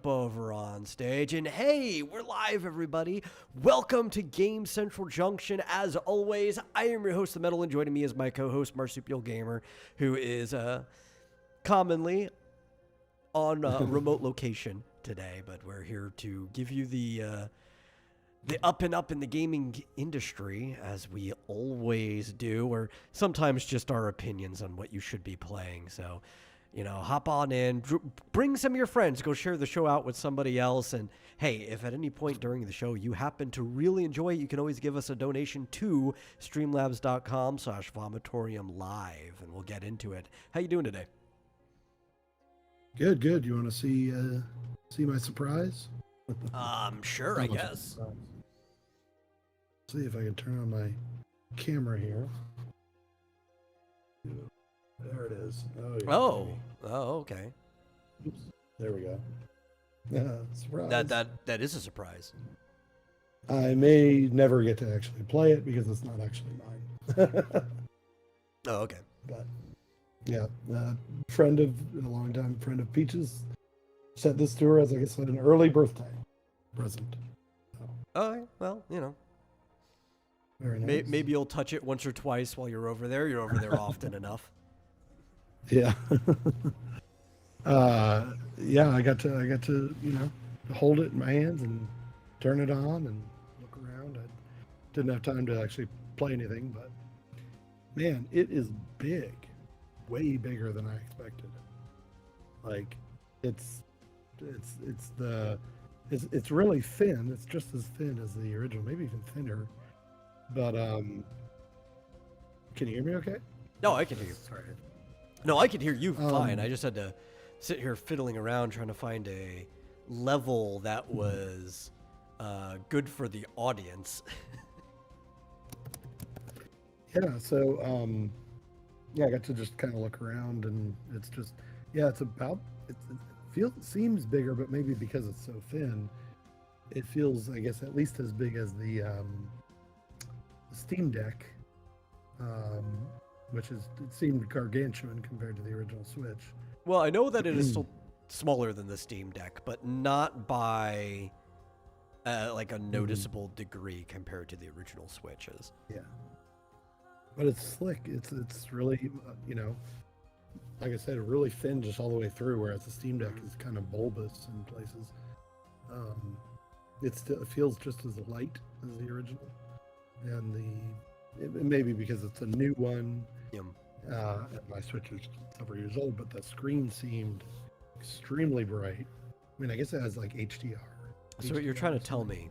Over on stage, and hey, we're live, everybody. Welcome to Game Central Junction. As always, I am your host, The Metal, and joining me is my co-host, Marsupial Gamer, who is commonly on remote location today, but we're here to give you the up and up in the gaming industry, as we always do, or sometimes just our opinions on what you should be playing. So, you know, hop on in, bring some of your friends, go share the show out with somebody else. And hey, if at any point during the show you happen to really enjoy it, you can always give us a donation to streamlabs.com/vomitoriumlive, and we'll get into it. How you doing today? Good, good. You want to see my surprise? Sure, I guess. See if I can turn on my camera here. There it is. Oh, okay. Oops. There we go. Surprise. That is a surprise. I may never get to actually play it because it's not actually mine. Oh, okay. But yeah, a long time friend of Peach's sent this to her as, I guess, an early birthday present. So, Oh, well, you know. very nice. Maybe you'll touch it once or twice while you're over there. You're over there often enough. Yeah. Yeah, I got to, hold it in my hands and turn it on and look around. I didn't have time to actually play anything, but man, it is big. Way bigger than I expected. Like, it's really thin. It's just as thin as the original, maybe even thinner. But can you hear me okay? No, I can hear you. Sorry. No, I can hear you fine. I just had to sit here fiddling around trying to find a level that was good for the audience. Yeah, so I got to just kind of look around, and it's just, it's about, it seems bigger, but maybe because it's so thin, it feels, I guess, at least as big as the Steam Deck, which it seemed gargantuan compared to the original Switch. Well, I know that it is still smaller than the Steam Deck, but not by like a noticeable degree compared to the original Switches. Yeah. But it's slick. It's really, like I said, really thin just all the way through, whereas the Steam Deck is kind of bulbous in places. It feels just as light as the original. And it may be because it's a new one. And my Switch is several years old, but the screen seemed extremely bright. I mean, I guess it has like HDR. So what you're trying to tell me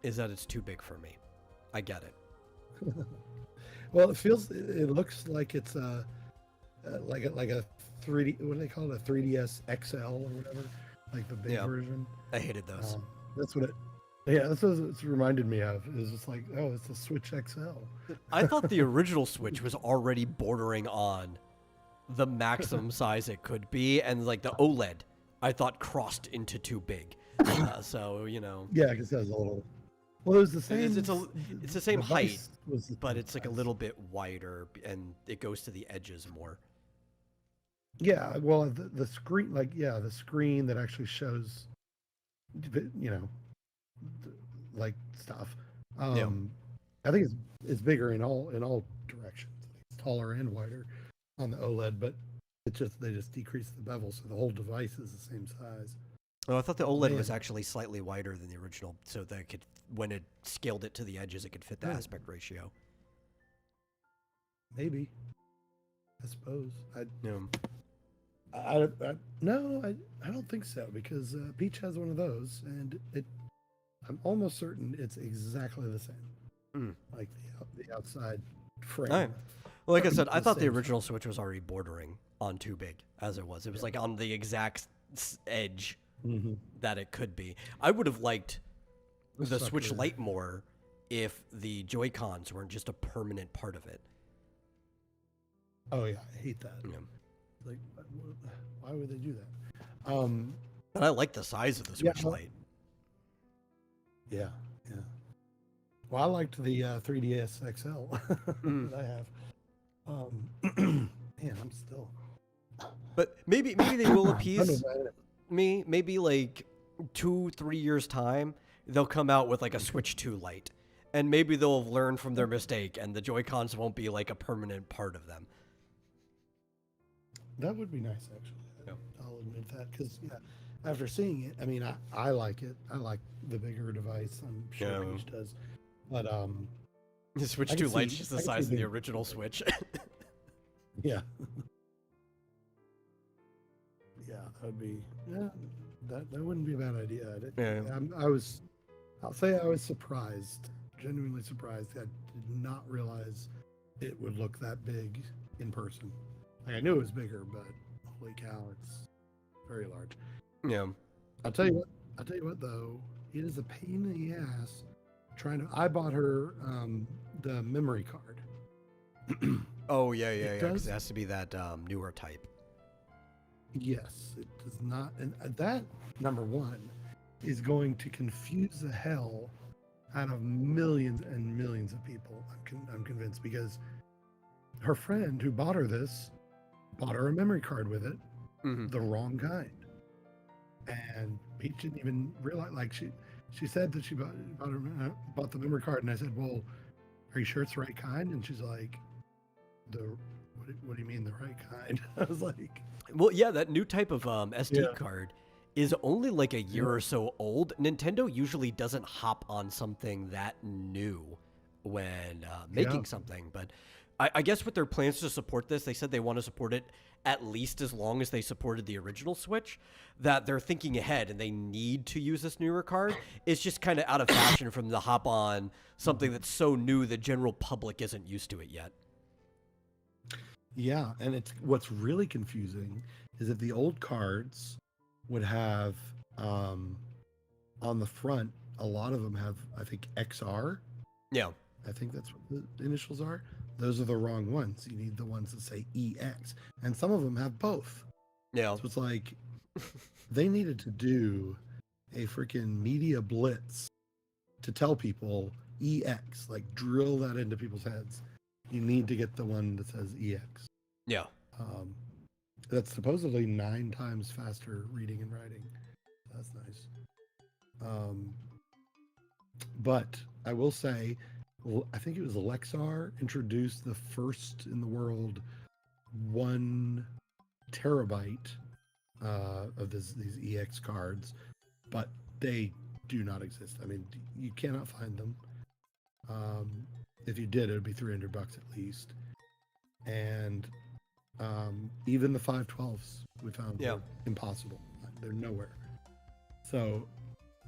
is that it's too big for me. I get it. Well, it looks like it's like a 3D, what do they call it, a 3DS XL or whatever, like the big version. I hated those. That's what it's reminded me of. It was just like, oh, it's a Switch XL. I thought the original Switch was already bordering on the maximum size it could be, and like the OLED, I thought crossed into too big. So, Yeah, I guess it was a little. Well, it was the same. It's the same height, but it's like a size. little bit wider, and it goes to the edges more. Yeah, well, the screen, the screen that actually shows, like stuff. I think it's bigger in all directions. It's taller and wider on the OLED, but they just decrease the bevel, so the whole device is the same size. Oh, I thought the OLED was actually slightly wider than the original, so that when it scaled it to the edges, it could fit the aspect ratio. Maybe, I suppose. No. No, I don't think so, because Peach has one of those, and I'm almost certain it's exactly the same. Like the outside frame. All right. Well, like I said, I thought the original Switch was already bordering on too big as it was. It was like on the exact edge that it could be. I would have liked the Switch Lite more if the Joy-Cons weren't just a permanent part of it. Oh yeah, I hate that. Yeah. Like, why would they do that? But I like the size of the Switch Lite. Yeah. Well, I liked the 3DS XL that I have. Man, I'm still. But maybe they will appease me. Maybe like 2-3 years time, they'll come out with like a Switch 2 Lite, and maybe they'll have learned from their mistake, and the Joy Cons won't be like a permanent part of them. That would be nice, actually. Yeah. I'll admit that because after seeing it, I mean, I like it. I like the bigger device. I'm sure Yeah. Reach does, but The Switch I 2 can Lite's see- just I the can size see of the the- original Switch. yeah, yeah, that would be that wouldn't be a bad idea. Yeah. I'll say I was surprised, genuinely surprised. I did not realize it would look that big in person. Like I knew it was bigger, but holy cow, it's very large. Yeah. I'll tell you what though, it is a pain in the ass trying to. I bought her the memory card. Oh, yeah, It because does- it has to be that newer type. Yes, it does not, and that number one is going to confuse the hell out of millions and millions of people. I'm convinced because her friend who bought her this bought her a memory card with it, Mm-hmm. the wrong kind, and Peach didn't even realize. Like she said that she bought the memory card, and I said, "Well, are you sure it's the right kind?" And she's like, What do you mean the right kind?" I was like, Well, yeah, that new type of SD Yeah. card is only like a year or so old. Nintendo usually doesn't hop on something that new when making Yeah. something. But I guess with their plans to support this, they said they want to support it at least as long as they supported the original Switch, that they're thinking ahead and they need to use this newer card. It's just kind of out of fashion from the hop on something that's so new the general public isn't used to it yet. yeah, and it's what's really confusing is that the old cards would have on the front, a lot of them have, I think, XR. Yeah. I think that's what the initials are. Those are the wrong ones. You need the ones that say EX, and some of them have both. Yeah. So it's like they needed to do a freaking media blitz to tell people EX, like drill that into people's heads. You need to get the one that says EX. Yeah. That's supposedly 9 times faster reading and writing. That's nice. But I will say, I think it was Lexar introduced the first in the world 1 terabyte of these EX cards, but they do not exist. I mean, you cannot find them. If you did, it would be $300 at least. And even the 512s we found Yeah. were impossible. They're nowhere. So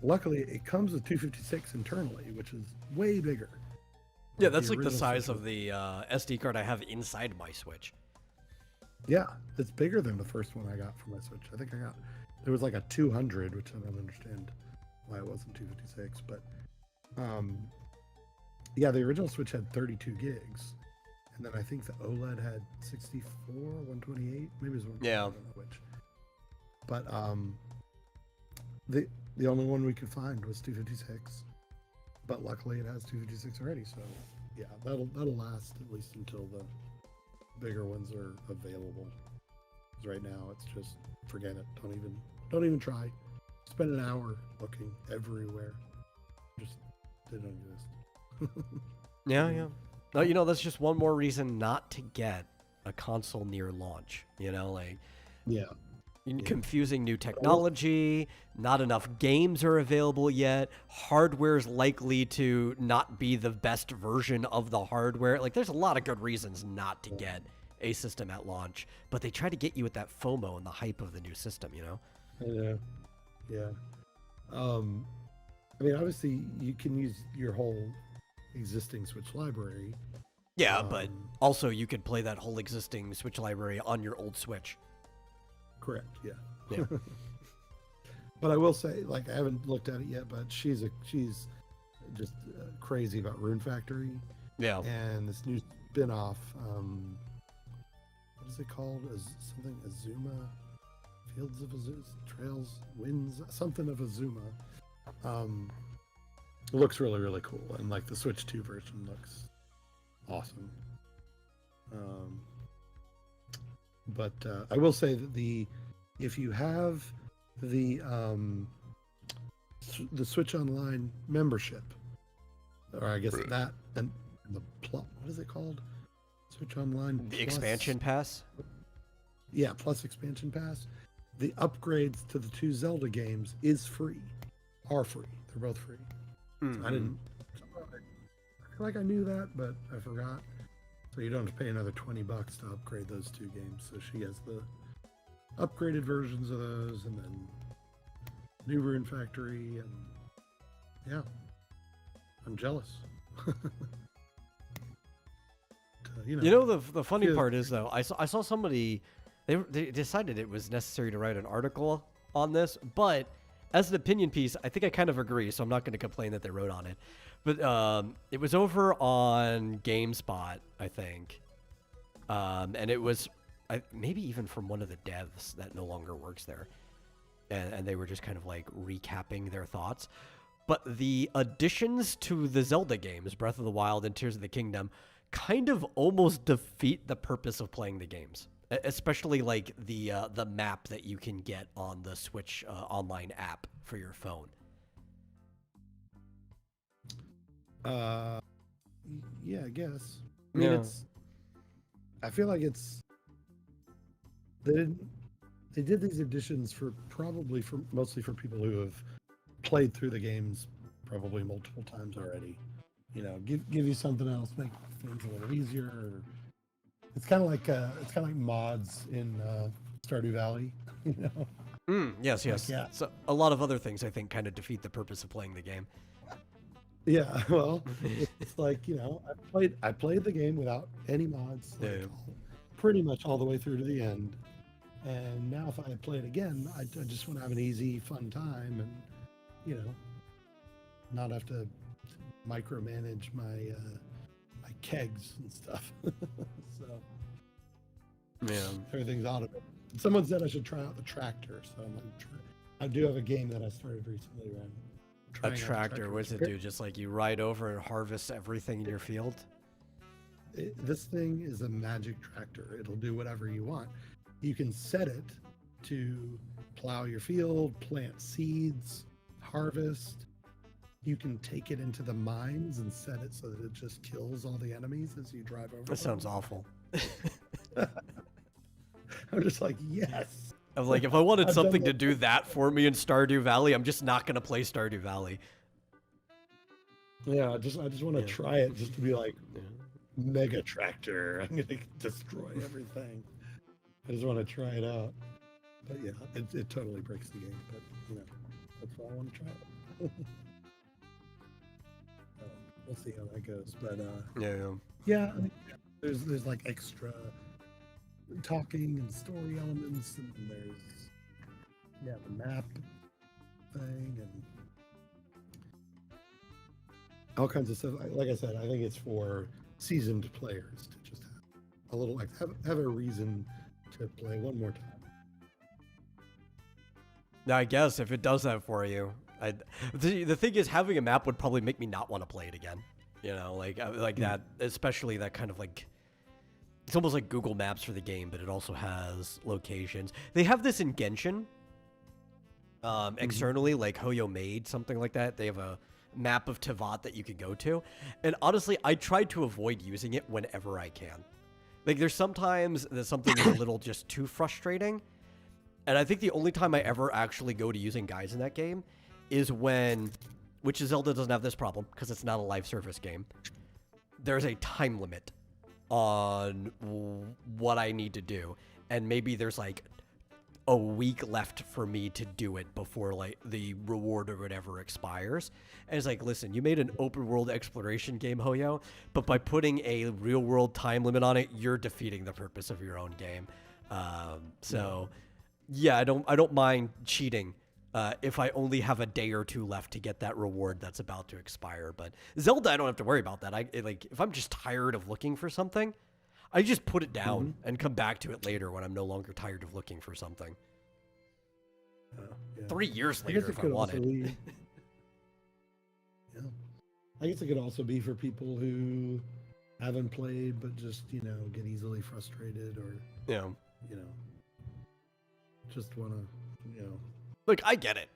luckily it comes with 256 internally, which is way bigger. Yeah, The that's like the original size Switch of the SD card I have inside my Switch. Yeah, it's bigger than the first one I got for my Switch. I think there was like a 200, which I don't understand why it wasn't 256, but yeah, the original Switch had 32 gigs, and then I think the OLED had 64, 128, maybe it was one. Yeah. I don't know which. But the only one we could find was 256, but luckily it has 256 already. So yeah, that'll last at least until the bigger ones are available. 'Cause right now it's just forget it. Don't even try. Spend an hour looking everywhere. Just they don't exist. Yeah, yeah. No, you know, that's just one more reason not to get a console near launch. You know, like Yeah. confusing new technology, not enough games are available yet, hardware's likely to not be the best version of the hardware. Like, there's a lot of good reasons not to get a system at launch, but they try to get you with that FOMO and the hype of the new system, you know? Yeah. Yeah. I mean, obviously you can use your whole existing Switch library. Yeah, but Um, also you could play that whole existing Switch library on your old Switch. Correct. Yeah. Yeah. But I will say, like, I haven't looked at it yet, but she's just crazy about Rune Factory Yeah. and this new spin-off. What is it called? Something Azuma, Fields of Azuma, Trails, Winds, something of Azuma. It looks really, really cool, and like the Switch 2 version looks awesome. But I will say that if you have the the Switch Online membership, or I guess that and the what is it called? Switch Online. The Plus, expansion pass. Yeah, Plus expansion pass. The upgrades to the 2 Zelda games are free. They're both free. Mm-hmm. I feel like I knew that, but I forgot. So you don't have to pay another $20 to upgrade those 2 games. So she has the upgraded versions of those, and then New Rune Factory, and yeah, I'm jealous. The funny part is though, I saw somebody they decided it was necessary to write an article on this, but as an opinion piece, I think I kind of agree, so I'm not going to complain that they wrote on it. But it was over on GameSpot, I think, and it was maybe even from one of the devs that no longer works there, and they were just kind of like recapping their thoughts. But the additions to the Zelda games, Breath of the Wild and Tears of the Kingdom, kind of almost defeat the purpose of playing the games, especially like the map that you can get on the Switch Online app for your phone. Yeah, I guess. I mean, I feel like they did these additions mostly for people who have played through the games probably multiple times already. Give you something else, make things a little easier. It's kind of like mods in Stardew Valley, Yes. Like, yeah. So a lot of other things I think kind of defeat the purpose of playing the game. Yeah, well, it's like I played the game without any mods, pretty much all the way through to the end. And now if I play it again, I just want to have an easy, fun time, and not have to micromanage my kegs and stuff. So Yeah, everything's automated. Someone said I should try out the tractor, so I'm like, I do have a game that I started recently where I'm a trying out the tractor. What does it do? Just like you ride over and harvest everything in your field? This thing is a magic tractor. It'll do whatever you want. You can set it to plow your field, plant seeds, harvest. You can take it into the mines and set it so that it just kills all the enemies as you drive over. That sounds awful. I'm just like, yes. I'm like, if I wanted something to do that for me in Stardew Valley, I'm just not going to play Stardew Valley. Yeah, I just want to try it just to be like, mega tractor. I'm going to destroy everything. I just want to try it out. But yeah, it totally breaks the game. But, that's why I want to try it. We'll see how that goes. But yeah. I mean, there's like extra talking and story elements, and there's the map thing and all kinds of stuff. Like I said, I think it's for seasoned players to just have a little have a reason to play one more time. Now, I guess if it does that for you, the thing is, having a map would probably make me not want to play it again. Like that, especially that kind of like, it's almost like Google Maps for the game, but it also has locations. They have this in Genshin. Externally, like Hoyo made something like that. They have a map of Tevat that you can go to. And honestly, I try to avoid using it whenever I can. Like, there's sometimes that something is a little just too frustrating. And I think the only time I ever actually go to using guides in that game is when, which Zelda doesn't have this problem because it's not a live service game. There's a time limit on what I need to do. And maybe there's like a week left for me to do it before like the reward or whatever expires. And it's like, listen, you made an open world exploration game, Hoyo, but by putting a real world time limit on it, you're defeating the purpose of your own game. Yeah, I don't mind cheating if I only have a day or two left to get that reward that's about to expire. But Zelda, I don't have to worry about that. If I'm just tired of looking for something, I just put it down and come back to it later when I'm no longer tired of looking for something. 3 years later, if I wanted. I guess it could also be for people who haven't played but just, get easily frustrated or, just want to, Look, I get it,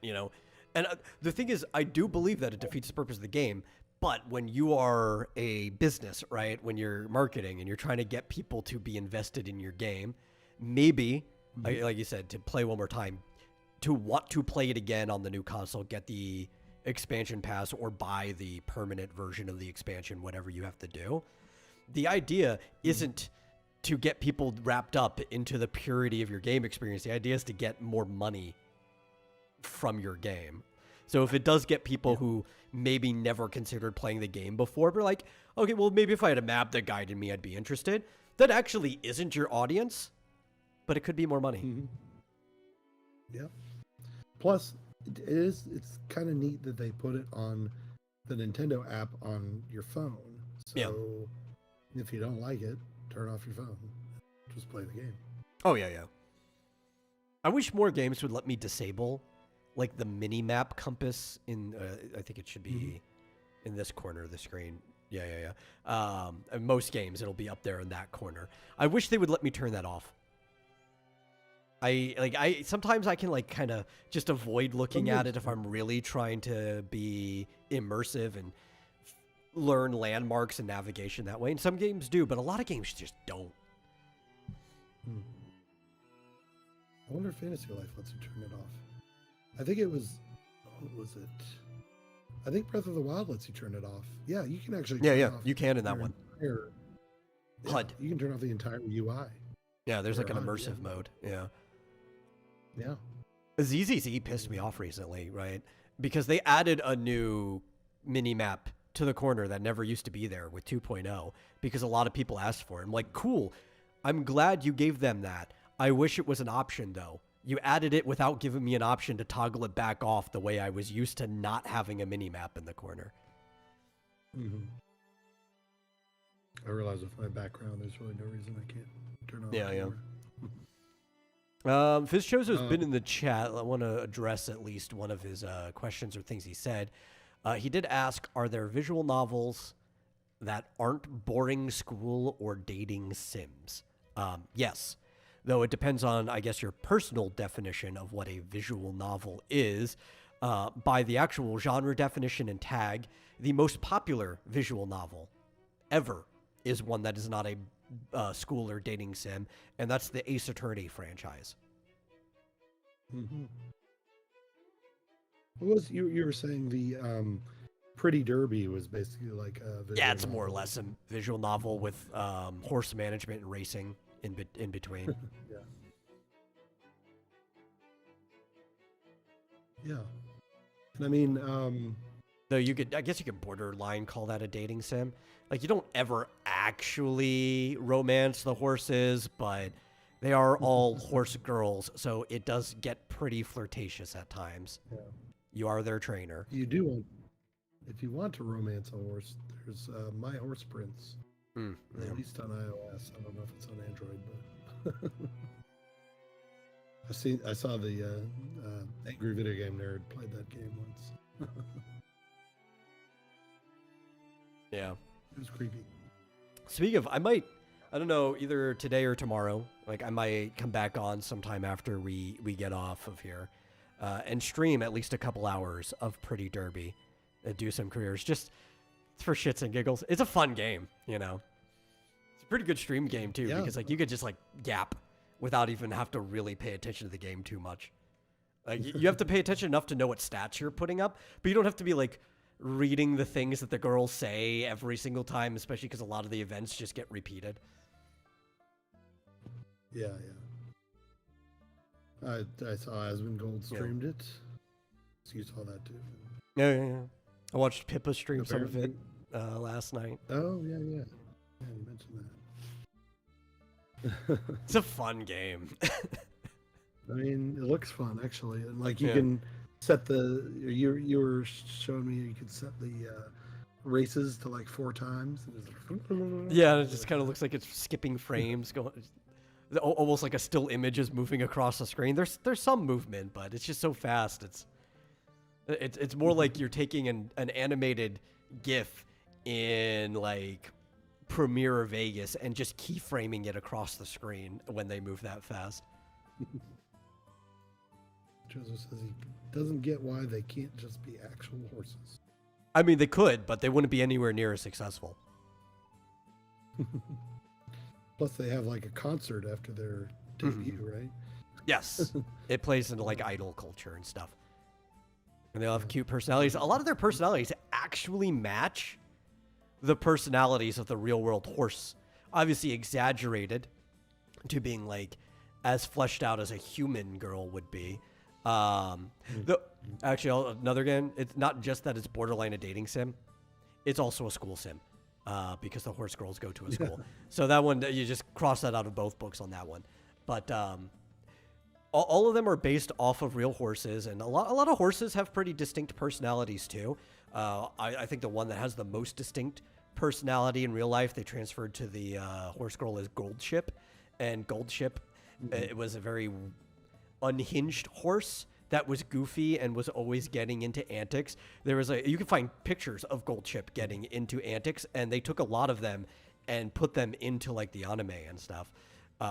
And the thing is, I do believe that it defeats the purpose of the game. But when you are a business, right, when you're marketing and you're trying to get people to be invested in your game, maybe, like you said, to play one more time, to want to play it again on the new console, get the expansion pass or buy the permanent version of the expansion, whatever you have to do. The idea isn't to get people wrapped up into the purity of your game experience. The idea is to get more money from your game. So if it does get people who maybe never considered playing the game before, but like, okay, well, maybe if I had a map that guided me, I'd be interested. That actually isn't your audience, but it could be more money. Yeah. Plus, it's kind of neat that they put it on the Nintendo app on your phone. So if you don't like it, turn off your phone. Just play the game. Oh, yeah. I wish more games would let me disable like the mini map compass in, I think it should be in this corner of the screen. Yeah. In most games, it'll be up there in that corner. I wish they would let me turn that off. Sometimes I can like kind of just avoid looking at it if I'm really trying to be immersive and learn landmarks and navigation that way. And some games do, but a lot of games just don't. I wonder if Fantasy Life lets you turn it off. I think it was, what was it? I think Breath of the Wild lets you turn it off. Yeah, you can actually turn off. You can in that one. HUD. You can turn off the entire UI. Yeah, there's like an immersive mode. Yeah. ZZZ pissed me off recently, right? Because they added a new mini map to the corner that never used to be there with 2.0 because a lot of people asked for it. I'm like, cool. I'm glad you gave them that. I wish it was an option, though. You added it without giving me an option to toggle it back off the way I was used to not having a mini map in the corner. I realize with my background, there's really no reason I can't turn on. Yeah. Fizz Chozo's been in the chat. I want to address at least one of his questions or things he said. He did ask, are there visual novels that aren't boring school or dating sims? Yes. Though it depends on, I guess, your personal definition of what a visual novel is. By the actual genre definition and tag, the most popular visual novel ever is one that is not a school or dating sim, and that's the Ace Attorney franchise. What was you were saying the Pretty Derby was basically like a visual it's more or less a visual novel with horse management and racing in between. Yeah. And I mean, though I guess you could borderline call that a dating sim. Like, you don't ever actually romance the horses, but they are all horse girls, so it does get pretty flirtatious at times. Yeah. You are their trainer. You do want, if you want to romance a horse, there's My Horse Prince. At least on iOS. I don't know if it's on Android, but I saw the Angry Video Game Nerd played that game once. Yeah. It was creepy. Speaking of, I don't know, either today or tomorrow, like I might come back on sometime after we get off of here and stream at least a couple hours of Pretty Derby and do some careers just for shits and giggles. It's a fun game, you know. It's a pretty good stream game too, because like you could just like yap without even have to really pay attention to the game too much. Like you have to pay attention enough to know what stats you're putting up, but you don't have to be like reading the things that the girls say every single time, especially because a lot of the events just get repeated. Yeah. I saw Asmongold streamed it. So you saw that too. Yeah. I watched Pippa stream some of it last night. Oh, yeah. Yeah, you mentioned that. It's a fun game. I mean, it looks fun, actually. And like you can set you were showing me you could set the races to like 4 times. Yeah, it just kind of looks like it's skipping frames, going almost like a still image is moving across the screen. There's some movement, but it's just so fast. It's more like you're taking an animated GIF in like Premiere or Vegas and just keyframing it across the screen when they move that fast. Joseph says he doesn't get why they can't just be actual horses. I mean, they could, but they wouldn't be anywhere near as successful. Plus, they have like a concert after their debut, right? Yes. It plays into like idol culture and stuff. And they'll have cute personalities. A lot of their personalities actually match the personalities of the real world horse. Obviously exaggerated to being like as fleshed out as a human girl would be. Actually, another game, it's not just that it's borderline a dating sim. It's also a school sim because the horse girls go to a school. So that one, you just cross that out of both books on that one. But all of them are based off of real horses, and a lot of horses have pretty distinct personalities too. I think the one that has the most distinct personality in real life, they transferred to the horse girl is Gold Ship, and Gold Ship, it was a very unhinged horse that was goofy and was always getting into antics. You can find pictures of Gold Ship getting into antics, and they took a lot of them and put them into like the anime and stuff.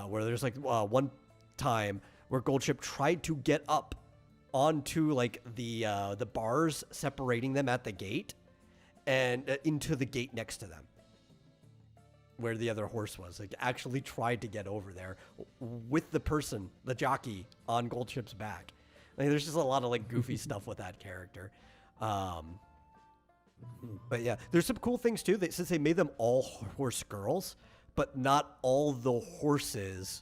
Where there's like one time where Gold Ship tried to get up onto like the bars separating them at the gate and into the gate next to them where the other horse was. Like actually tried to get over there with the jockey on Gold Ship's back. Like, there's just a lot of like goofy stuff with that character. But yeah, there's some cool things too. Since they made them all horse girls, but not all the horses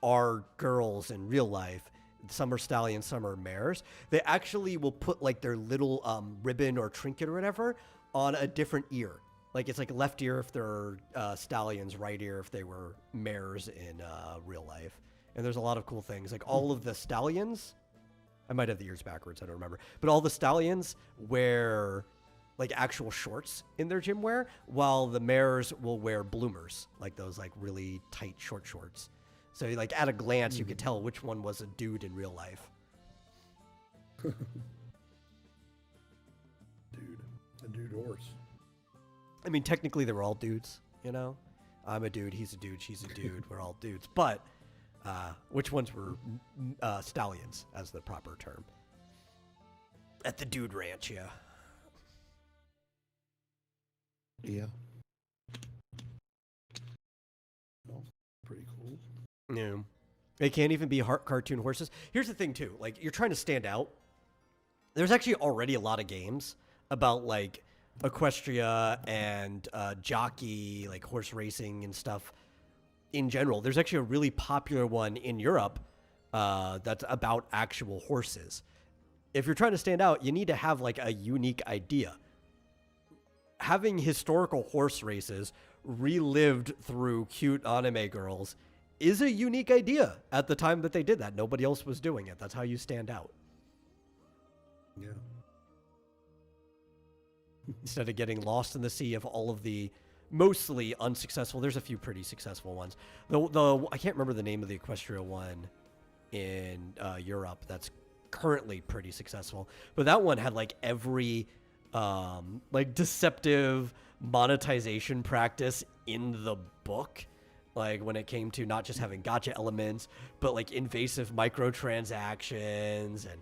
are girls in real life. Some are stallions, some are mares. They actually will put like their little ribbon or trinket or whatever on a different ear. Like it's like left ear if they're stallions, right ear if they were mares in real life. And there's a lot of cool things. Like all of the stallions, I might have the ears backwards, I don't remember. But all the stallions wear like actual shorts in their gym wear, while the mares will wear bloomers, like those like really tight short shorts. So like at a glance, you could tell which one was a dude in real life. A dude horse. I mean, technically they were all dudes, you know? I'm a dude, he's a dude, she's a dude, we're all dudes. But which ones were stallions as the proper term? At the dude ranch, yeah. Yeah. Well, pretty cool. Yeah. They can't even be cartoon horses. Here's the thing, too. Like, you're trying to stand out. There's actually already a lot of games about, like, equestria and jockey, like, horse racing and stuff in general. There's actually a really popular one in Europe that's about actual horses. If you're trying to stand out, you need to have, like, a unique idea. Having historical horse races relived through cute anime girls is a unique idea at the time that they did that. Nobody else was doing it. That's how you stand out. Yeah. Instead of getting lost in the sea of all of the mostly unsuccessful, there's a few pretty successful ones. I can't remember the name of the equestria one in Europe that's currently pretty successful, but that one had like every like deceptive monetization practice in the book. Like when it came to not just having gotcha elements, but like invasive microtransactions and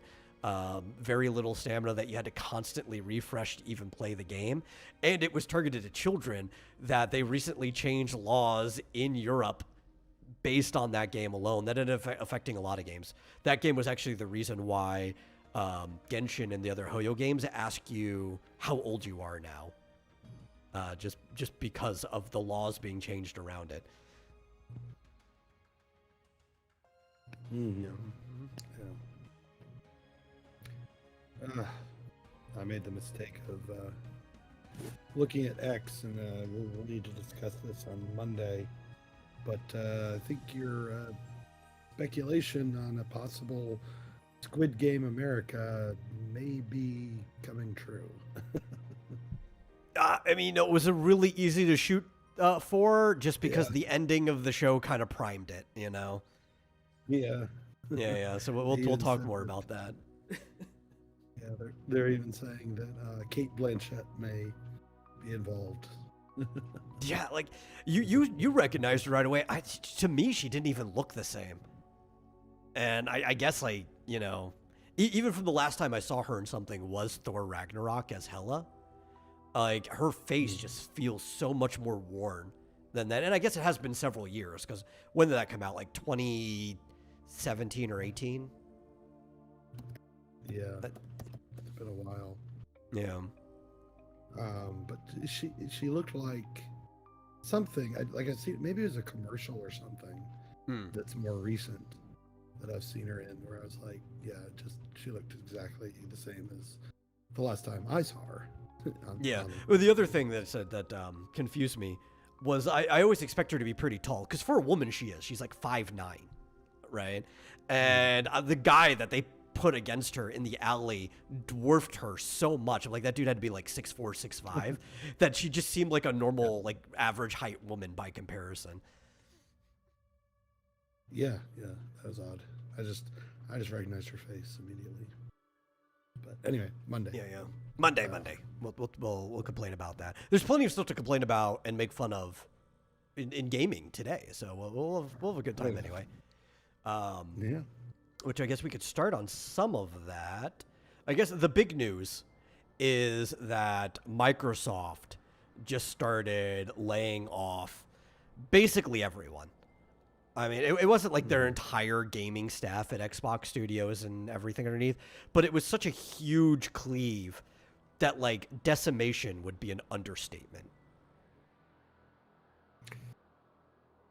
very little stamina that you had to constantly refresh to even play the game. And it was targeted at children that they recently changed laws in Europe based on that game alone. That ended up affecting a lot of games. That game was actually the reason why Genshin and the other Hoyo games ask you how old you are now. Just because of the laws being changed around it. Yeah. I made the mistake of looking at X, and we'll need to discuss this on Monday. But I think your speculation on a possible Squid Game America may be coming true. I mean, it was a really easy to shoot for just because the ending of the show kind of primed it, you know? Yeah. Yeah. So we'll talk more about that. Yeah, they're even saying that Kate Blanchett may be involved. Yeah, like you recognized her right away. To me, she didn't even look the same. And I guess, like, you know, Even from the last time I saw her in something was Thor Ragnarok as Hela. Like, her face just feels so much more worn than that. And I guess it has been several years, because when did that come out? Like 2017 or 18? Yeah, it's been a while. Yeah. But she looked like something. Like I see, maybe it was a commercial or something that's more recent that I've seen her in, where I was like, yeah, just she looked exactly the same as the last time I saw her. Yeah. Well, the other thing that said that confused me was I always expect her to be pretty tall, because for a woman she is. She's like 5'9", right? And the guy that they put against her in the alley dwarfed her so much. Like, that dude had to be like 6'4", 6'5", that she just seemed like a normal, like average height woman by comparison. Yeah, that was odd. I just recognized her face immediately. But anyway, Monday. Yeah. Monday. We'll complain about that. There's plenty of stuff to complain about and make fun of in gaming today. So we'll have a good time anyway. Yeah. Which I guess we could start on some of that. I guess the big news is that Microsoft just started laying off basically everyone. I mean, it wasn't like their entire gaming staff at Xbox Studios and everything underneath, but it was such a huge cleave that, like, decimation would be an understatement.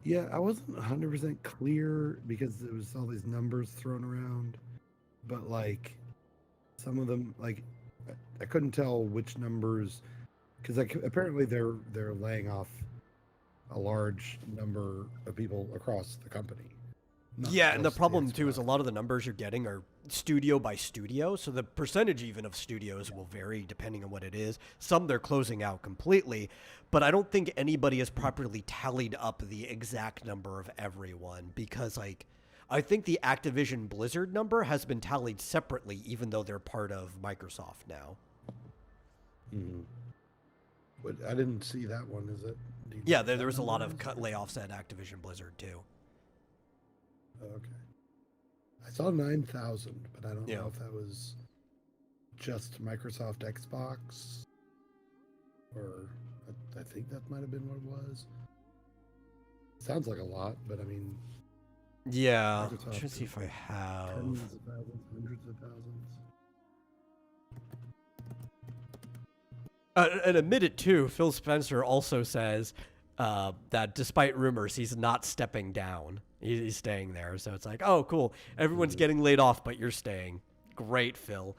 Yeah, I wasn't 100% clear because there was all these numbers thrown around, but like some of them, like I couldn't tell which numbers, because like apparently they're laying off a large number of people across the company. Yeah, and the problem too is a lot of the numbers you're getting are studio by studio, so the percentage even of studios will vary depending on what it is. Some they're closing out completely, but I don't think anybody has properly tallied up the exact number of everyone, because like I think the Activision Blizzard number has been tallied separately, even though they're part of Microsoft now. But I didn't see that one. Is it? Yeah, there was a lot of layoffs at Activision Blizzard too. Okay. I saw 9,000, but I don't know if that was just Microsoft Xbox, or I think that might have been what it was. Sounds like a lot, but I mean... Yeah, I'm trying to see if I have... Tens of thousands, hundreds of thousands. And admit it too, Phil Spencer also says that despite rumors, he's not stepping down. He's staying there. So it's like, oh, cool. Everyone's getting laid off, but you're staying. Great, Phil.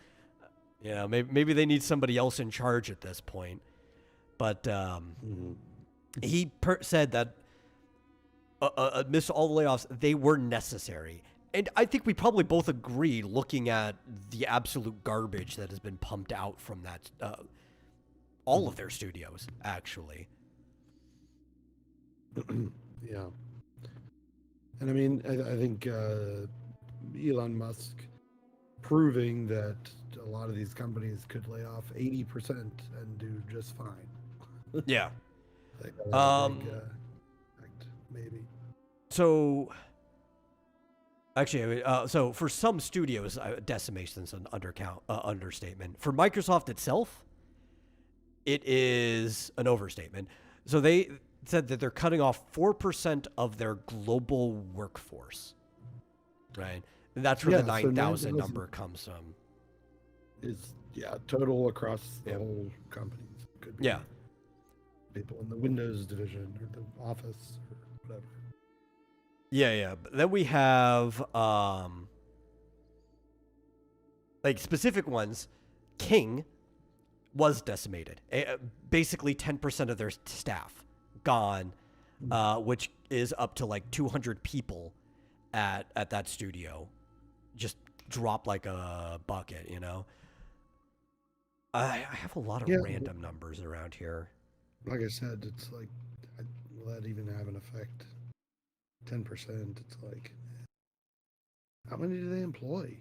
You know, maybe they need somebody else in charge at this point. But he said that amidst all the layoffs, they were necessary. And I think we probably both agree, looking at the absolute garbage that has been pumped out from that, all of their studios, actually. Yeah. And I mean, I think Elon Musk proving that a lot of these companies could lay off 80% and do just fine. Yeah. Maybe. So, actually, so for some studios, decimation is an understatement. For Microsoft itself, it is an overstatement. So they said that they're cutting off 4% of their global workforce, right? And that's where the 9,000 number comes from. Is total across the whole company. Could be people in the Windows division or the Office or whatever. Yeah. But then we have like specific ones. King was decimated. Basically 10% of their staff gone, which is up to like 200 people at that studio. Just dropped like a bucket, you know? I have a lot of random numbers around here. Like I said, it's like, will that even have an effect? 10%, it's like, how many do they employ?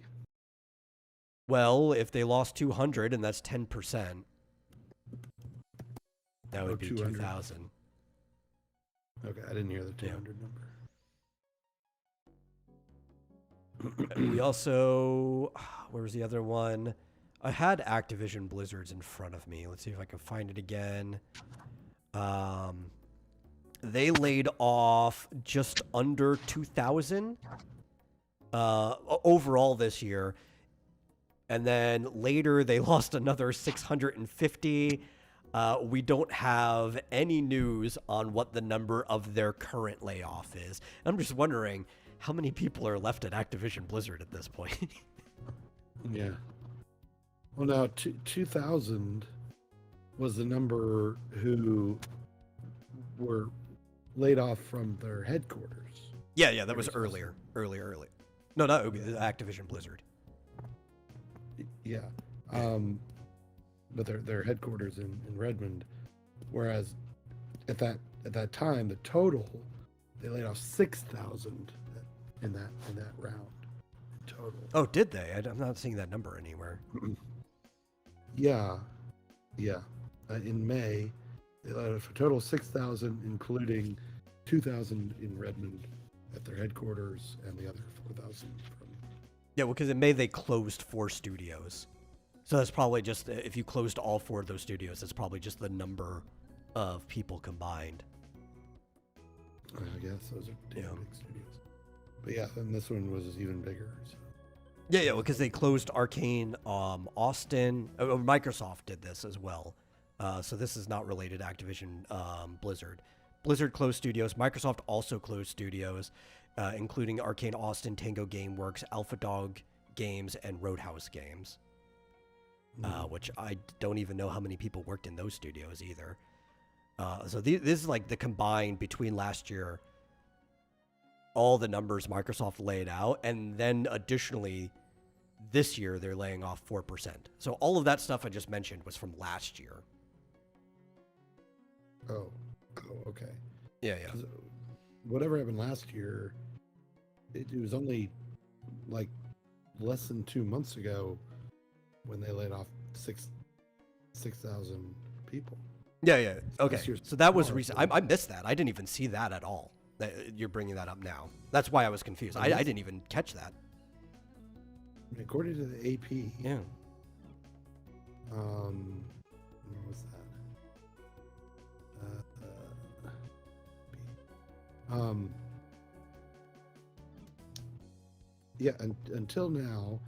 Well, if they lost 200 and that's 10%, that would be 2,000. Okay, I didn't hear the 200 number. We also, where was the other one? I had Activision Blizzard's in front of me. Let's see if I can find it again. They laid off just under 2,000 overall this year. And then later they lost another 650. We don't have any news on what the number of their current layoff is. I'm just wondering how many people are left at Activision Blizzard at this point. Yeah. Well, now 2,000 was the number who were laid off from their headquarters. Yeah, that was earlier. No, not Obi, Activision Blizzard. Yeah. But their headquarters in Redmond, whereas at that time the total they laid off 6,000 in that round in total. Oh, did they? I'm not seeing that number anywhere. Yeah. In May, they let off a total of 6,000, including 2,000 in Redmond at their headquarters, and the other 4,000 from. Yeah, well, because in May they closed 4 studios, so that's probably just if you closed all 4 of those studios, that's probably just the number of people combined. I guess those are big studios. But yeah, and this one was even bigger. So. Yeah, because they closed Arcane, Austin. Microsoft did this as well. So this is not related to Activision Blizzard. Blizzard closed studios. Microsoft also closed studios, including Arcane Austin, Tango Gameworks, Alpha Dog Games, and Roadhouse Games, which I don't even know how many people worked in those studios either. So this is like the combined between last year, all the numbers Microsoft laid out, and then additionally, this year they're laying off 4%. So all of that stuff I just mentioned was from last year. Oh, okay. Yeah. Whatever happened last year, it was only like less than 2 months ago when they laid off 6,000 people. Yeah. Okay. So that was smaller, recent. so- I missed that. I didn't even see that at all. You're bringing that up now. That's why I was confused. I didn't even catch that. According to the AP, Yeah. what was that? Until now,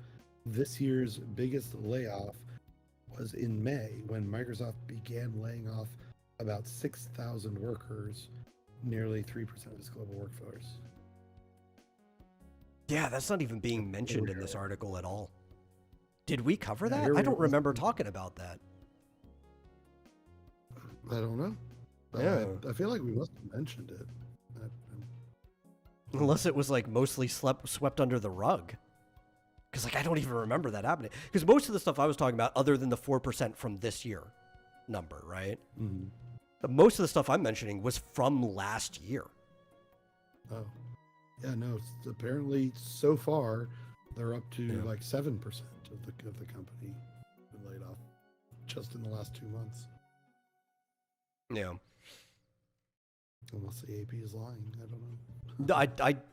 this year's biggest layoff was in May when Microsoft began laying off about 6,000 workers, nearly 3% of its global workforce. Yeah, that's not even being mentioned in this article at all. Did we cover that? here I we don't go. remember talking about that. I don't know. Yeah. I feel like we must have mentioned it. Unless it was like mostly swept under the rug. Because like I don't even remember that happening. Because most of the stuff I was talking about, other than the 4% from this year number, right? Mm-hmm. But most of the stuff I'm mentioning was from last year. Oh, yeah, no. Apparently, so far, they're up to like 7% of the company been laid off just in the last 2 months. Yeah. Unless the AP is lying, I don't know.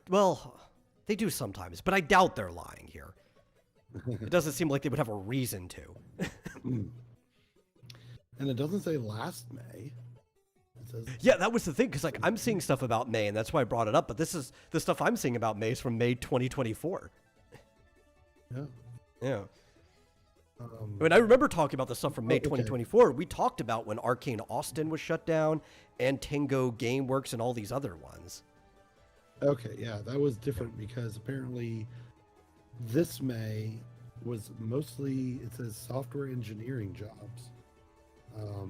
Well, they do sometimes, but I doubt they're lying here. It doesn't seem like they would have a reason to. And it doesn't say last May. It says Yeah, that was the thing, because like I'm seeing stuff about May, and that's why I brought it up. But this is the stuff I'm seeing about May is from May 2024. Yeah. I mean, I remember talking about the stuff from May 2024. We talked about when Arcane Austin was shut down, and Tango Gameworks, and all these other ones. Okay, yeah, that was different because apparently this May was mostly, it says software engineering jobs. So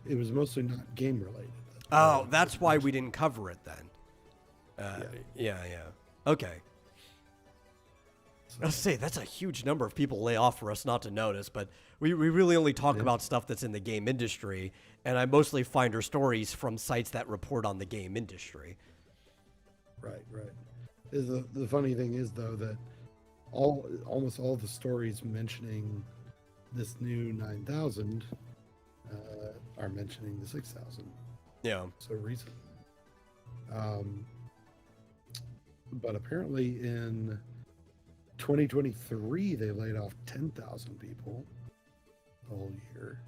it was mostly not game related. Oh, that's why we didn't cover it then. Yeah. Okay. I was say that's a huge number of people lay off for us not to notice, but we really only talk about stuff that's in the game industry, and I mostly find our stories from sites that report on the game industry. Right. The funny thing is though that almost all the stories mentioning this new 9,000 are mentioning the 6,000. Yeah. So recent. but apparently in 2023 they laid off 10,000 people the whole year,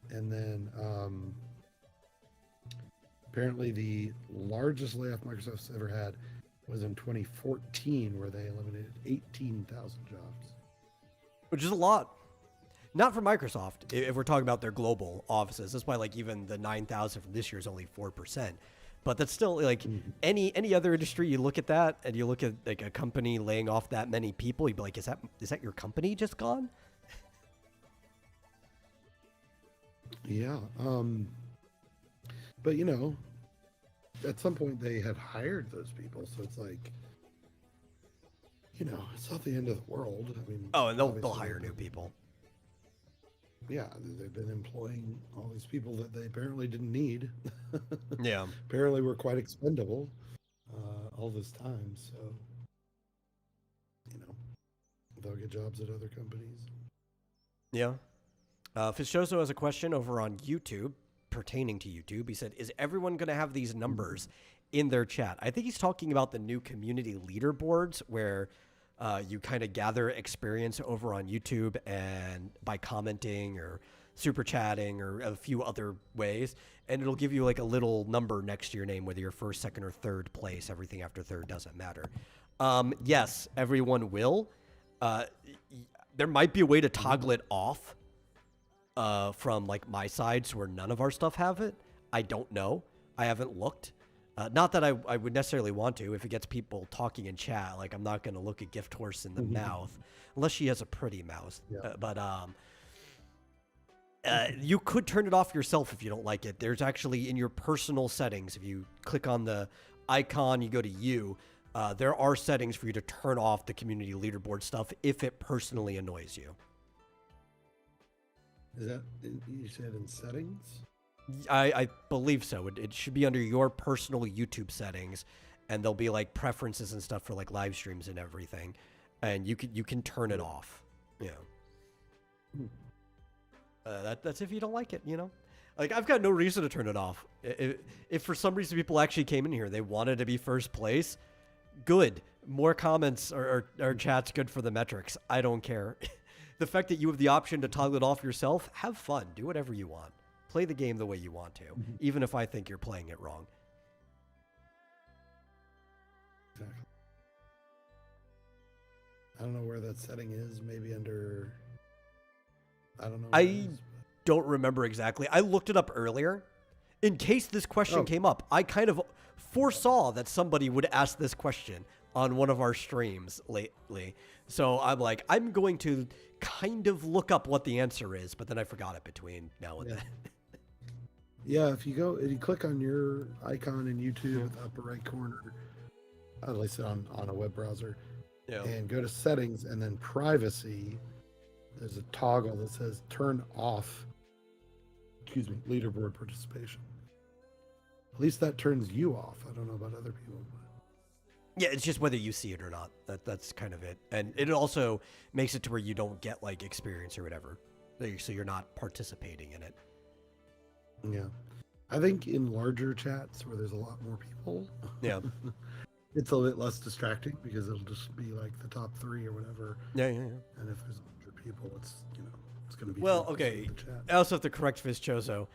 and then apparently the largest layoff Microsoft's ever had was in 2014, where they eliminated 18,000 jobs. Which is a lot. Not for Microsoft, if we're talking about their global offices. That's why, like, even the 9,000 from this year is only 4%. But that's still, like, any other industry, you look at that, and you look at, like, a company laying off that many people, you'd be like, is that your company just gone? Yeah. But, at some point they have hired those people, so it's like, it's not the end of the world. I mean, Oh, and they'll hire new people. Yeah, they've been employing all these people that they apparently didn't need. Yeah. Apparently were quite expendable all this time, so they'll get jobs at other companies. Yeah. Fischoso has a question over on YouTube pertaining to YouTube. He said, is everyone going to have these numbers in their chat? I think he's talking about the new community leaderboards where you kind of gather experience over on YouTube and by commenting or super chatting or a few other ways. And it'll give you like a little number next to your name, whether you're first, second, or third place. Everything after third doesn't matter. Yes, everyone will. There might be a way to toggle it off from like my side, so where none of our stuff have it. I don't know. I haven't looked. Not that I would necessarily want to. If it gets people talking in chat, like I'm not going to look a gift horse in the mouth unless she has a pretty mouth. Yeah. But you could turn it off yourself if you don't like it. There's actually in your personal settings, if you click on the icon, you go to you, there are settings for you to turn off the community leaderboard stuff if it personally annoys you. Is that, you said in settings? I believe so. It should be under your personal YouTube settings, and there'll be like preferences and stuff for like live streams and everything, and you can turn it off. Yeah. That's if you don't like it, Like I've got no reason to turn it off. If for some reason people actually came in here, they wanted to be first place, good. More comments or chats, good for the metrics. I don't care. The fact that you have the option to toggle it off yourself, have fun. Do whatever you want. Play the game the way you want to, even if I think you're playing it wrong. Exactly. I don't know where that setting is. Maybe under... I don't know. I don't remember exactly. I looked it up earlier. In case this question came up, I kind of foresaw that somebody would ask this question on one of our streams lately. So I'm like, I'm going to kind of look up what the answer is, but then I forgot it between now and then. Yeah, if you click on your icon in YouTube at the upper right corner, at least on a web browser, and go to settings and then privacy, there's a toggle that says turn off, leaderboard participation. At least that turns you off. I don't know about other people. Yeah, it's just whether you see it or not. That's kind of it. And it also makes it to where you don't get like experience or whatever. So you're not participating in it. Yeah. I think in larger chats where there's a lot more people, it's a bit less distracting because it'll just be like the top 3 or whatever. Yeah. And if there's 100 people, it's going to be... Well, okay. I also have to correct Fischoso.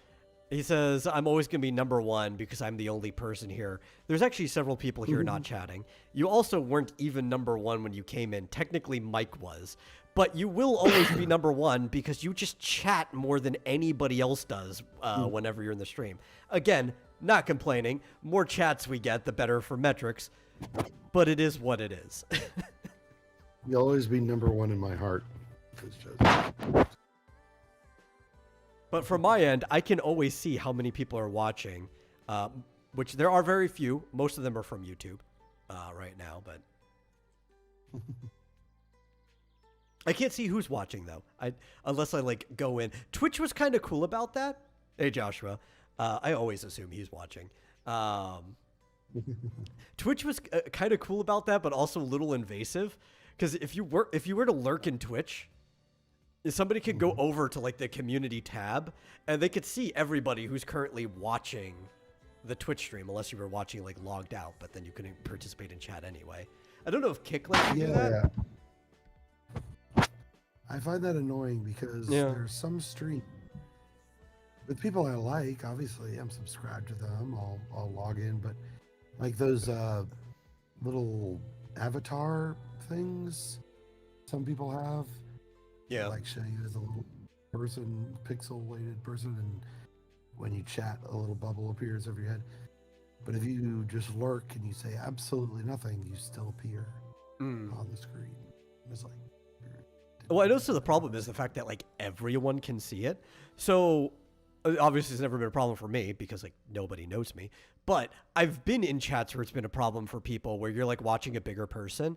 He says, I'm always going to be number 1 because I'm the only person here. There's actually several people here not chatting. You also weren't even number 1 when you came in. Technically, Mike was. But you will always be number 1 because you just chat more than anybody else does whenever you're in the stream. Again, not complaining. More chats we get, the better for metrics. But it is what it is. You'll always be number 1 in my heart. But from my end, I can always see how many people are watching, which there are very few. Most of them are from YouTube right now, but... I can't see who's watching though. Unless I like go in. Twitch was kind of cool about that. Hey Joshua, I always assume he's watching. Twitch was kind of cool about that, but also a little invasive. Because if you were to lurk in Twitch, somebody could go over to like the community tab, and they could see everybody who's currently watching the Twitch stream unless you were watching like logged out, but then you couldn't participate in chat anyway. I don't know if Kick lets you do that. I find that annoying because there's some stream with people I like. Obviously, I'm subscribed to them. I'll log in, but like those little avatar things some people have, like show you as a little person, pixelated person, and when you chat, a little bubble appears over your head. But if you just lurk and you say absolutely nothing, you still appear on the screen. It's like, well, I know. So the problem is the fact that like everyone can see it. So obviously, it's never been a problem for me because like nobody knows me. But I've been in chats where it's been a problem for people where you're like watching a bigger person.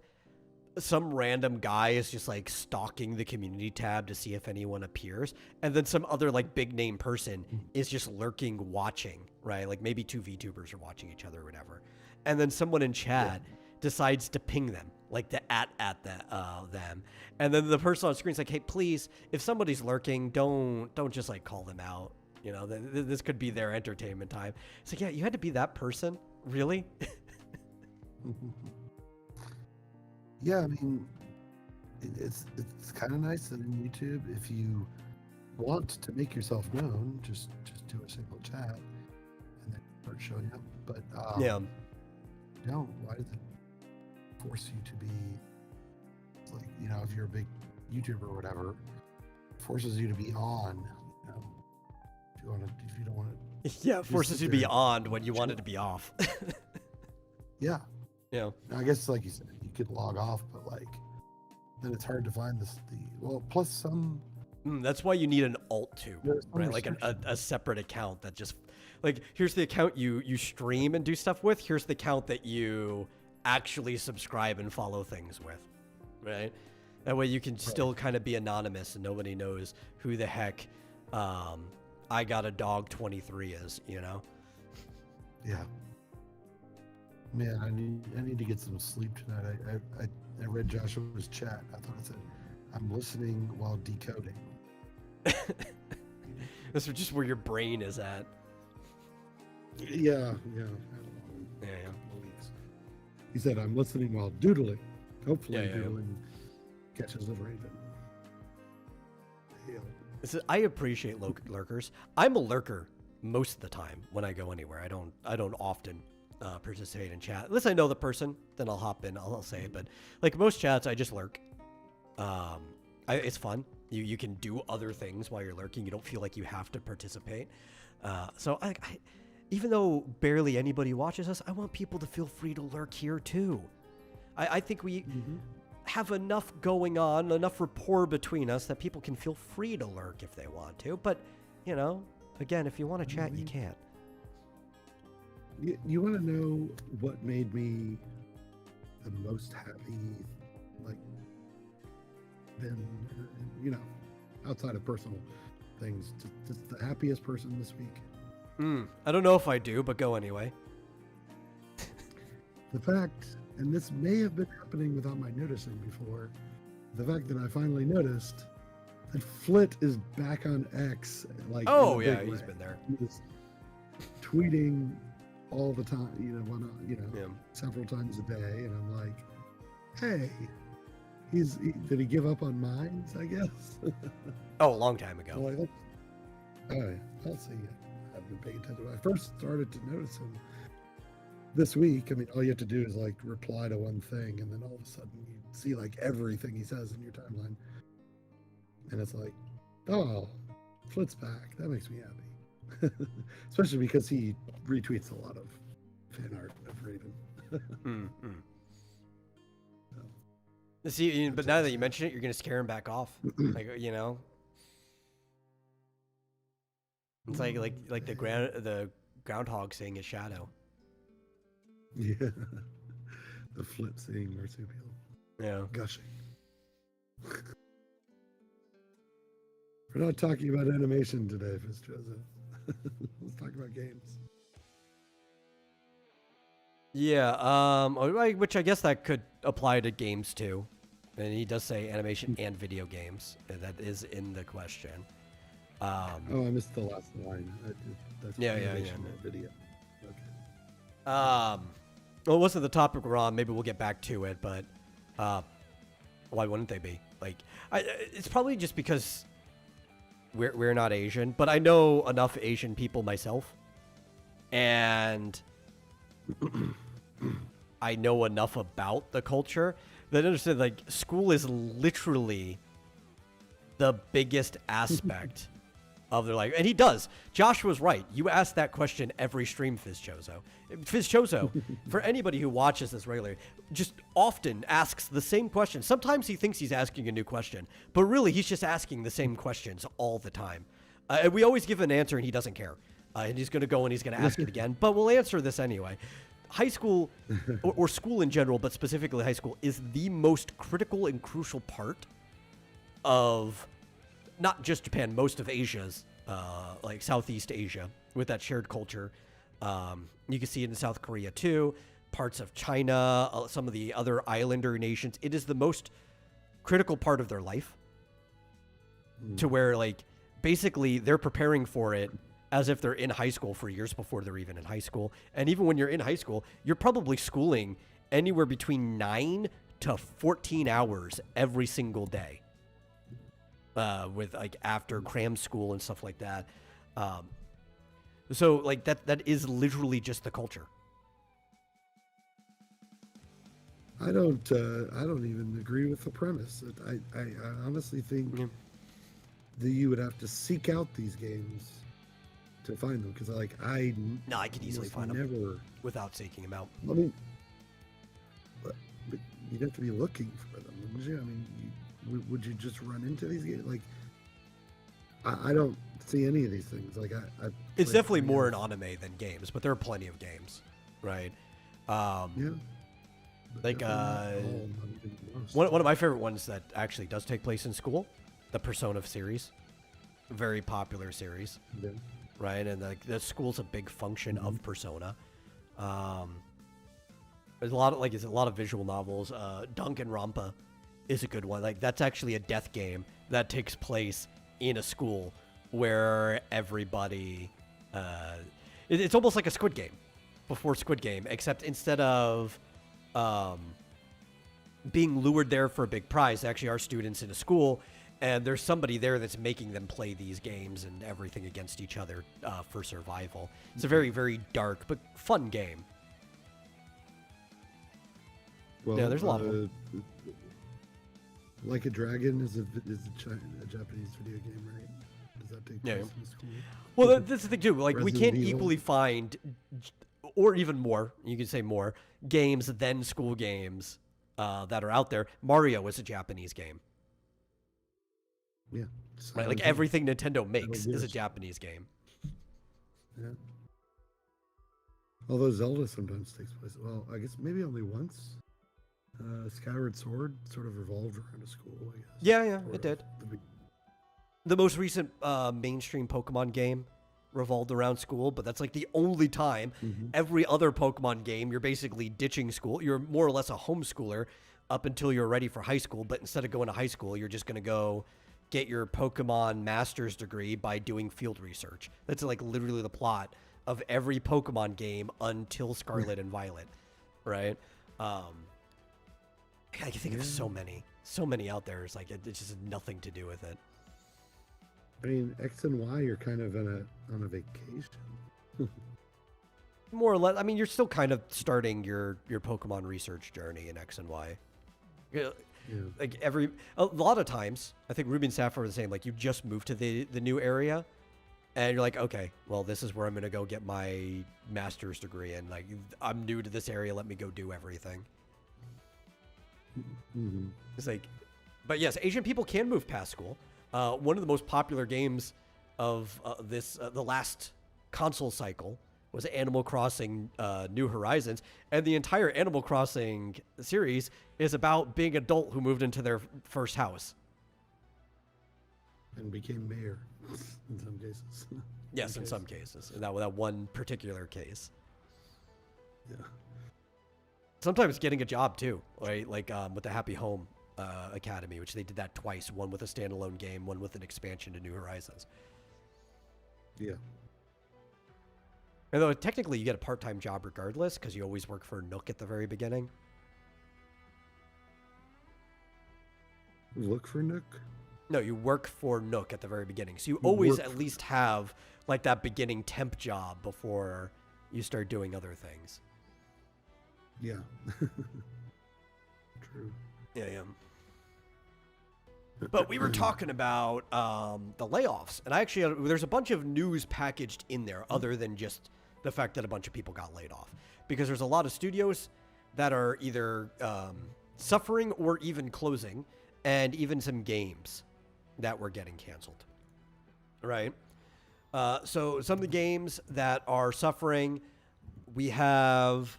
Some random guy is just like stalking the community tab to see if anyone appears. And then some other like big name person is just lurking watching, right? Like maybe two VTubers are watching each other or whatever. And then someone in chat decides to ping them, like to at them. And then the person on screen is like, hey, please, if somebody's lurking, don't just like call them out. You know, this could be their entertainment time. It's like, yeah, you had to be that person? Really? Yeah, I mean, it's kind of nice that in YouTube, if you want to make yourself known, just do a simple chat and then start showing up. But why does it force you to be like, you know, if you're a big YouTuber or whatever, it forces you to be on, you know, if you don't want to. Yeah, it forces you to be on when you wanted to be off. Yeah. Yeah. I guess like you said, you could log off, but like then it's hard to find plus some. That's why you need an alt too, right? Like a separate account that just like, here's the account you stream and do stuff with. Here's the account that you actually subscribe and follow things with, right? That way you can still kind of be anonymous and nobody knows who the heck I Got a Dog 23 is, you know? Yeah. Man, I need to get some sleep tonight. I read Joshua's chat. I thought it said, "I'm listening while decoding." That's just where your brain is at. Yeah. I don't know. Yeah. Weeks. He said, "I'm listening while doodling." Hopefully, doodling catches the raven. I appreciate lurkers. I'm a lurker most of the time when I go anywhere. I don't often participate in chat unless I know the person. Then I'll hop in. I'll say it. But like most chats, I just lurk. It's fun. You can do other things while you're lurking. You don't feel like you have to participate. So I even though barely anybody watches us, I want people to feel free to lurk here too. I think we have enough going on, enough rapport between us that people can feel free to lurk if they want to. But, you know, again, if you want to chat, you can't. You want to know what made me the most happy, like, been, you know, outside of personal things, just the happiest person this week? I don't know if I do, but go anyway. The fact, and this may have been happening without my noticing before, the fact that I finally noticed that Flit is back on X. Like, oh yeah, he's been there. He's tweeting all the time, several times a day, and I'm like, hey, did he give up on mines? I guess. Oh, a long time ago. Like, I'll see. I've been paying attention. When I first started to notice him this week, I mean, all you have to do is like reply to one thing, and then all of a sudden you see like everything he says in your timeline, and it's like, oh, Flit's back. That makes me happy, especially because he retweets a lot of fan art of Raven. See, but now that you mention it, you're gonna scare him back off. Like, you know, it's like the groundhog seeing his shadow. Yeah, the Flit seeing marsupial. Yeah, gushing. We're not talking about animation today, Mr. Joseph. Let's talk about games. Yeah, which I guess that could apply to games too. And he does say animation and video games. That is in the question. Oh, I missed the last line. That's yeah. animation and video. Okay. Well, it wasn't the topic we're on. Maybe we'll get back to it, but why wouldn't they be? Like, it's probably just because we're not Asian, but I know enough Asian people myself, and I know enough about the culture that I understand, like, school is literally the biggest aspect of their life. And he does. Joshua's right. You ask that question every stream, Fizchozo. Fizchozo, for anybody who watches this regularly, just often asks the same question. Sometimes he thinks he's asking a new question, but really he's just asking the same questions all the time. And we always give an answer and he doesn't care. And he's going to go and he's going to ask it again, but we'll answer this anyway. High school, or school in general, but specifically high school, is the most critical and crucial part of not just Japan, most of Asia's, like Southeast Asia, with that shared culture. You can see it in South Korea too, parts of China, some of the other islander nations. It is the most critical part of their life, to where, like, basically they're preparing for it as if they're in high school for years before they're even in high school. And even when you're in high school, you're probably schooling anywhere between 9 to 14 hours every single day. With, like, after cram school and stuff like that. So, like, that is literally just the culture. I don't even agree with the premise. I honestly think that you would have to seek out these games to find them, because I could easily find them without seeking them out. I mean, but you'd have to be looking for them, wouldn't you? I mean, would you just run into these games? Like, I don't see any of these things. Like, it's definitely more an anime than games, but there are plenty of games, right? Yeah. Like, one of my favorite ones that actually does take place in school, the Persona series, very popular series, right? And like the school's a big function of Persona. There's a lot of visual novels. Danganronpa is a good one. Like, that's actually a death game that takes place in a school where everybody, it's almost like a Squid Game before Squid Game, except instead of being lured there for a big prize, they actually are students in a school, and there's somebody there that's making them play these games and everything against each other for survival. It's a very, very dark but fun game. Well, yeah, there's a lot of them. Like a Dragon is a Japanese video game, right? Does that take place in school? Well, that's the thing too. Like, we can't Evil. equally find, or even more, you could say more, games than school games that are out there. Mario is a Japanese game. Yeah. Right? Like, everything Nintendo makes is a Japanese game. Yeah. Although Zelda sometimes takes place. Well, I guess maybe only once. Skyward Sword sort of revolved around a school, I guess. Yeah, it did. The most recent mainstream Pokemon game revolved around school, but that's like the only time. Every other Pokemon game, you're basically ditching school. You're more or less a homeschooler up until you're ready for high school, but instead of going to high school, you're just going to go get your Pokemon master's degree by doing field research. That's like literally the plot of every Pokemon game until Scarlet and Violet, right? I can think of so many out there. It's like it just has nothing to do with it. I mean, X and Y are kind of on a vacation. More or less. I mean, you're still kind of starting your Pokemon research journey in X and Y. Like a lot of times, I think Ruby and Sapphire are the same. Like, you just moved to the new area, and you're like, okay, well, this is where I'm gonna go get my master's degree, and like, I'm new to this area. Let me go do everything. It's like, but yes, Asian people can move past school. One of the most popular games of the last console cycle was Animal Crossing New Horizons, and the entire Animal Crossing series is about being an adult who moved into their first house. And became mayor in some cases. Yes, in some cases. In that one particular case. Yeah. Sometimes getting a job too, right? Like with the Happy Home Academy, which they did that twice. One with a standalone game, one with an expansion to New Horizons. Yeah. Although technically you get a part-time job regardless because you always work for Nook at the very beginning. Look for Nook? No, you work for Nook at the very beginning. So you always at least have like that beginning temp job before you start doing other things. Yeah. True. Yeah. But we were talking about the layoffs, and there's a bunch of news packaged in there other than just the fact that a bunch of people got laid off, because there's a lot of studios that are either suffering or even closing, and even some games that were getting canceled. Right? So some of the games that are suffering, we have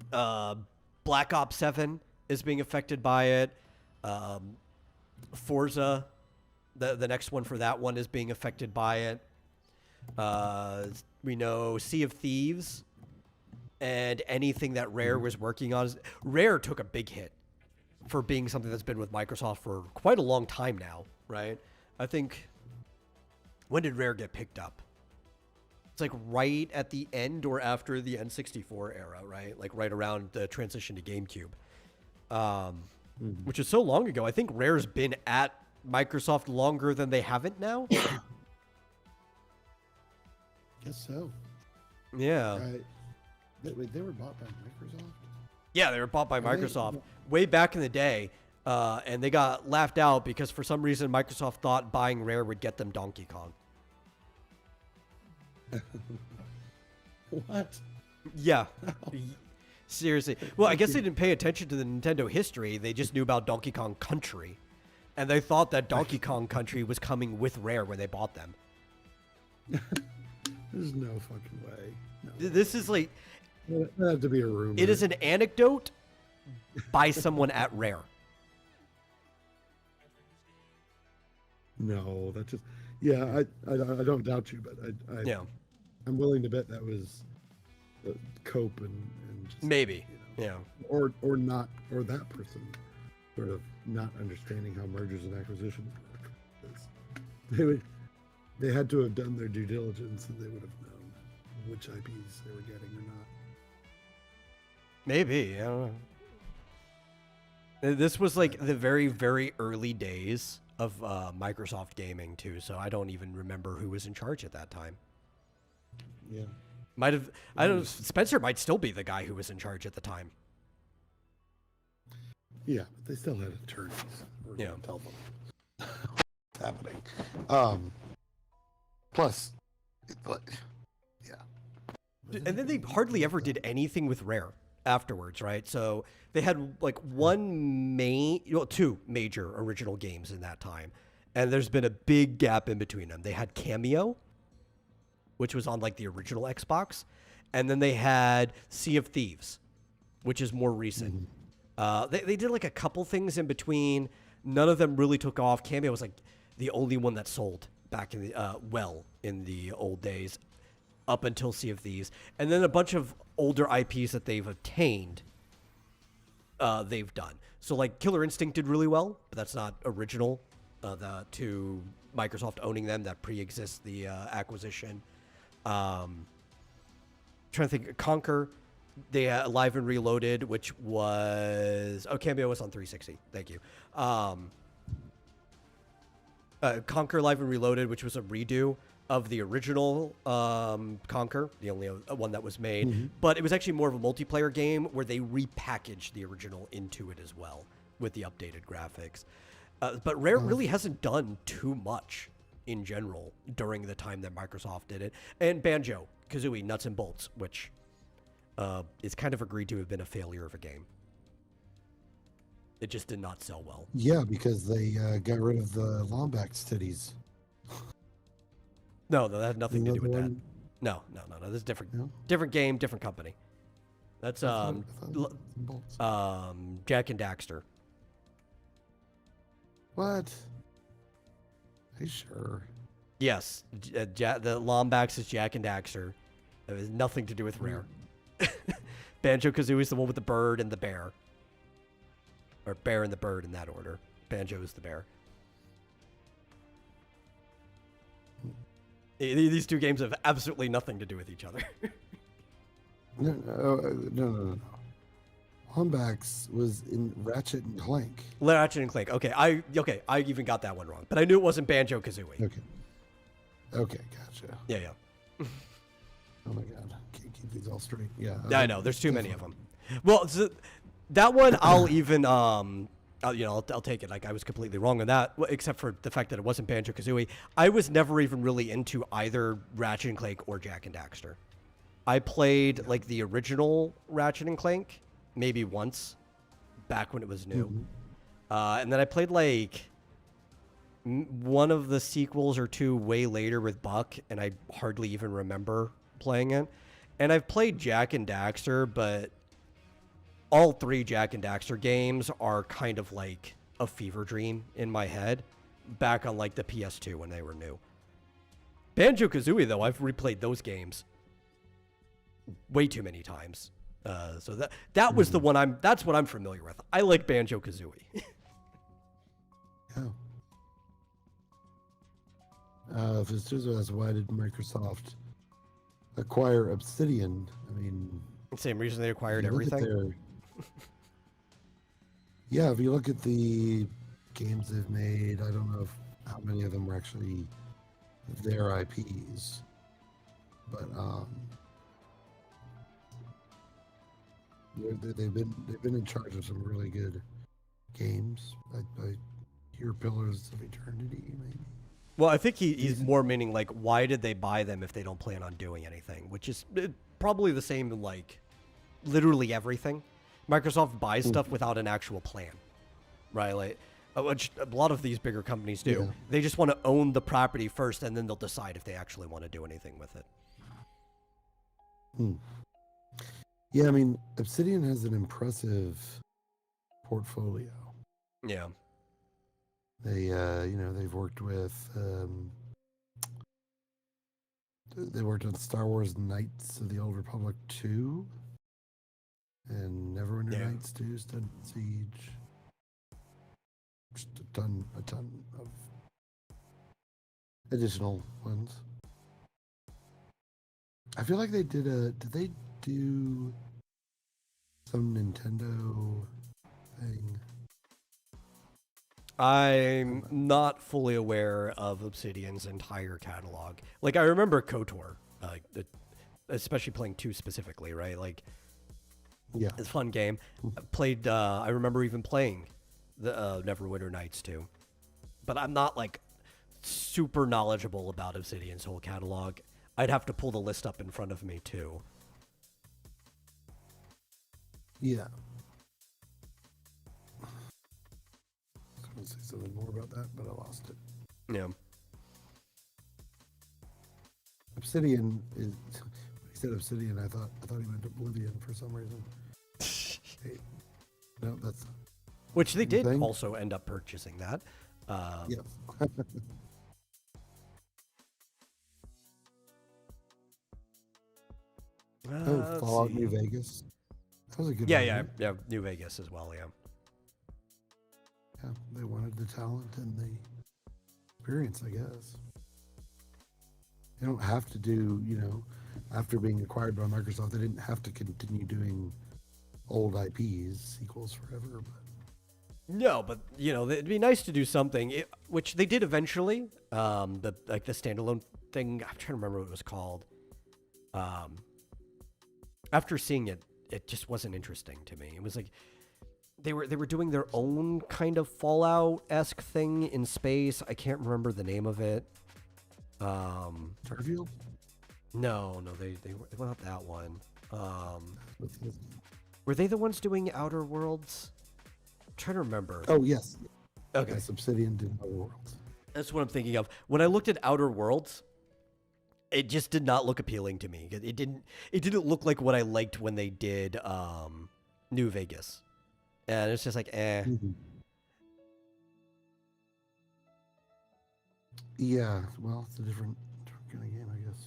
Black Ops 7 is being affected by it. Forza, the next one for that one, is being affected by it. We know Sea of Thieves and anything that Rare was working on. Rare took a big hit for being something that's been with Microsoft for quite a long time now, right? I think, when did Rare get picked up? It's like right at the end or after the N64 era, right? Like right around the transition to GameCube. Which is so long ago. I think Rare's been at Microsoft longer than they haven't now. Guess so. Yeah. They were bought by Microsoft? Yeah, they were bought by Microsoft way back in the day, and they got laughed out because for some reason Microsoft thought buying Rare would get them Donkey Kong. What? Yeah. Seriously. Well, I guess they didn't pay attention to the Nintendo history. They just knew about Donkey Kong Country. And they thought that Donkey Kong Country was coming with Rare when they bought them. There's no fucking way. No. This is like... That had to be a rumor. It is an anecdote by someone at Rare. No, that's just... Yeah, I don't doubt you, but I'm willing to bet that was cope and just, maybe, or not, or that person sort of not understanding how mergers and acquisitions work. They had to have done their due diligence, and they would have known which IPs they were getting or not. Maybe, I don't know. This was like the very, very early days of Microsoft gaming too, so I don't even remember who was in charge at that time. Yeah. Might have, I don't know, Spencer might still be the guy who was in charge at the time. Yeah, but they still had attorneys. Yeah. Tell them what's happening. Plus, yeah. And then they hardly ever did anything with Rare afterwards, right? So they had like two major original games in that time. And there's been a big gap in between them. They had Cameo, which was on like the original Xbox. And then they had Sea of Thieves, which is more recent. They did like a couple things in between. None of them really took off. Cameo was like the only one that sold back in the in the old days, up until Sea of Thieves. And then a bunch of older IPs that they've obtained, they've done. So like Killer Instinct did really well, but that's not original to Microsoft owning them. That pre-exists the acquisition. Trying to think, Conquer, they had Live and Reloaded, which was Cameo was on 360. Thank you. Conquer Live and Reloaded, which was a redo of the original Conquer, the only one that was made. But it was actually more of a multiplayer game where they repackaged the original into it as well with the updated graphics. But Rare really hasn't done too much in general during the time that Microsoft did it. And Banjo-Kazooie Nuts and Bolts, which is kind of agreed to have been a failure of a game. It just did not sell well. Yeah, because they got rid of the Lombax titties. No, that had nothing to do with that. No. This is different. No? Different game, different company. That's Jack and Daxter. What? Are you sure? Yes, the Lombax is Jack and Daxter. It has nothing to do with Rare. Banjo-Kazooie is the one with the bird and the bear. Or bear and the bird in that order. Banjo is the bear. These two games have absolutely nothing to do with each other. No. Wombax was in Ratchet and Clank. Ratchet and Clank. Okay, I even got that one wrong, but I knew it wasn't Banjo-Kazooie. Okay, gotcha. Yeah. Oh my god, can't keep these all straight. Yeah, I know. There's too many of them. Well, so that one I'll even I'll take it. Like, I was completely wrong on that, except for the fact that it wasn't Banjo-Kazooie. I was never even really into either Ratchet and Clank or Jak and Daxter. I played like the original Ratchet and Clank maybe once back when it was new. And then I played like one of the sequels or two way later with Buck, and I hardly even remember playing it. And I've played Jak and Daxter, but all three Jak and Daxter games are kind of like a fever dream in my head back on like the PS2 when they were new. Banjo-Kazooie, though, I've replayed those games way too many times. So that was the one that's what I'm familiar with. I like Banjo-Kazooie. If it's just as why did Microsoft acquire Obsidian? I mean, same reason they acquired everything. Yeah, if you look at the games they've made, I don't know how many of them were actually their IPs, but they've been in charge of some really good games. I hear Pillars of Eternity, maybe. Well, I think he's more meaning like, why did they buy them if they don't plan on doing anything? Which is probably the same in like literally everything. Microsoft buys stuff without an actual plan, right? Like, which a lot of these bigger companies do. Yeah. They just want to own the property first, and then they'll decide if they actually want to do anything with it. Yeah, I mean, Obsidian has an impressive portfolio. Yeah. They, they've worked with, they worked on Star Wars Knights of the Old Republic 2 and Neverwinter Nights 2, Stud Siege. Just a ton of additional ones. I feel like they did they do some Nintendo thing? I'm not fully aware of Obsidian's entire catalog. Like, I remember KOTOR, especially playing 2 specifically, right? Like, yeah, it's a fun game. I remember even playing the Neverwinter Nights 2. But I'm not, like, super knowledgeable about Obsidian's whole catalog. I'd have to pull the list up in front of me, too. Yeah. I was going to say something more about that, but I lost it. Yeah. Obsidian is... When he said Obsidian, I thought he meant Oblivion for some reason. Hey, no, that's... Which they did also end up purchasing that. Yes. Fallout New Vegas. That was a good one. Yeah. New Vegas as well, yeah. Yeah, they wanted the talent and the experience, I guess. They don't have to do, after being acquired by Microsoft, they didn't have to continue doing old IPs, sequels forever. But no, but it'd be nice to do something, which they did eventually. The standalone thing. I'm trying to remember what it was called. After seeing it, it just wasn't interesting to me. It was like they were doing their own kind of Fallout-esque thing in space. I can't remember the name of it. Starfield? No, they went up that one. Were they the ones doing Outer Worlds? I'm trying to remember. Oh, yes. Okay. Yes, Obsidian did Outer Worlds. That's what I'm thinking of. When I looked at Outer Worlds, it just did not look appealing to me. It didn't look like what I liked when they did New Vegas. And it's just like, eh. Mm-hmm. Yeah, well, it's a different kind of game, I guess.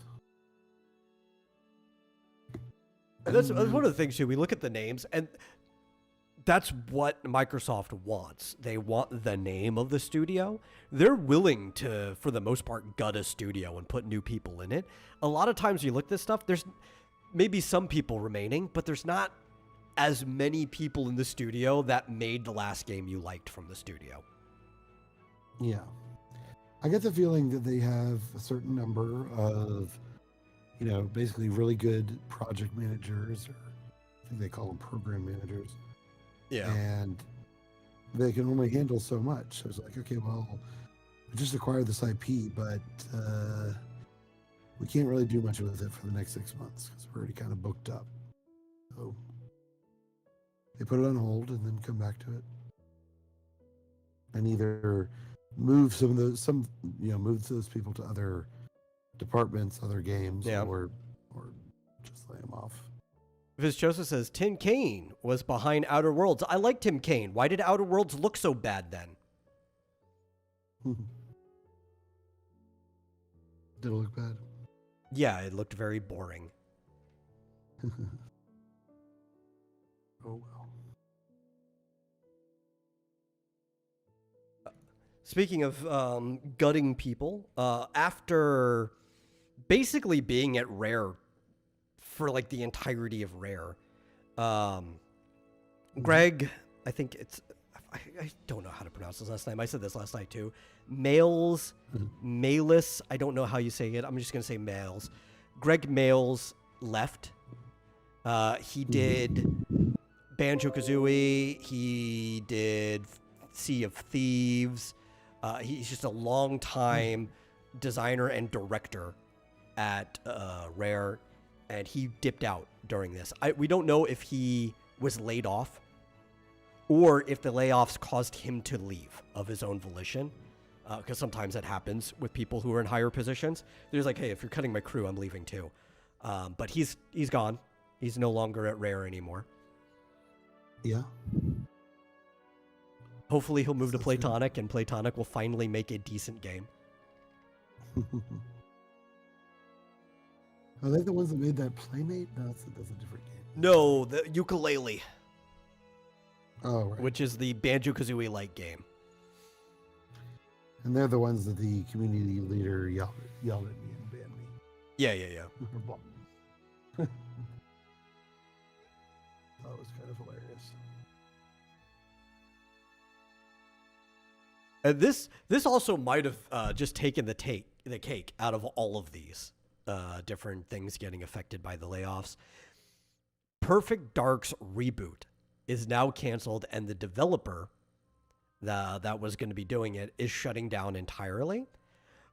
And that's one of the things, too. We look at the names, and that's what Microsoft wants. They want the name of the studio. They're willing to, for the most part, gut a studio and put new people in it. A lot of times you look at this stuff, there's maybe some people remaining, but there's not as many people in the studio that made the last game you liked from the studio. Yeah. I get the feeling that they have a certain number of, basically really good project managers, or I think they call them program managers. Yeah. And they can only handle so much. So it's like, okay, well, we just acquired this IP, but we can't really do much with it for the next 6 months because we're already kind of booked up. So they put it on hold and then come back to it, and either move move those people to other departments, other games, or just lay them off. Viz Joseph says, Tim Kaine was behind Outer Worlds. I liked Tim Kaine. Why did Outer Worlds look so bad then? Did it look bad? Yeah, it looked very boring. Oh, well. Speaking of gutting people, after basically being at Rare for like the entirety of Rare, Greg, I think it's, I don't know how to pronounce his last name. I said this last night too. Males, Malis, I don't know how you say it. I'm just going to say Males. Greg Males left. He did Banjo-Kazooie. He did Sea of Thieves. He's just a long-time designer and director at Rare, and he dipped out during this. We don't know if he was laid off or if the layoffs caused him to leave of his own volition, because sometimes that happens with people who are in higher positions. They're just like, hey, if you're cutting my crew, I'm leaving too. But he's gone. He's no longer at Rare anymore. Yeah. Hopefully he'll move to Playtonic, and Playtonic will finally make a decent game. Are they the ones that made that Playmate? No, that's a different game. No, the Ukulele, Oh, right. which is the Banjo-Kazooie like game. And they're the ones that the community leader yelled at me and banned me. Yeah. That was kind of hilarious. And this also might have just taken the cake out of all of these different things getting affected by the layoffs. Perfect Dark's reboot is now canceled, and the developer that was going to be doing it is shutting down entirely,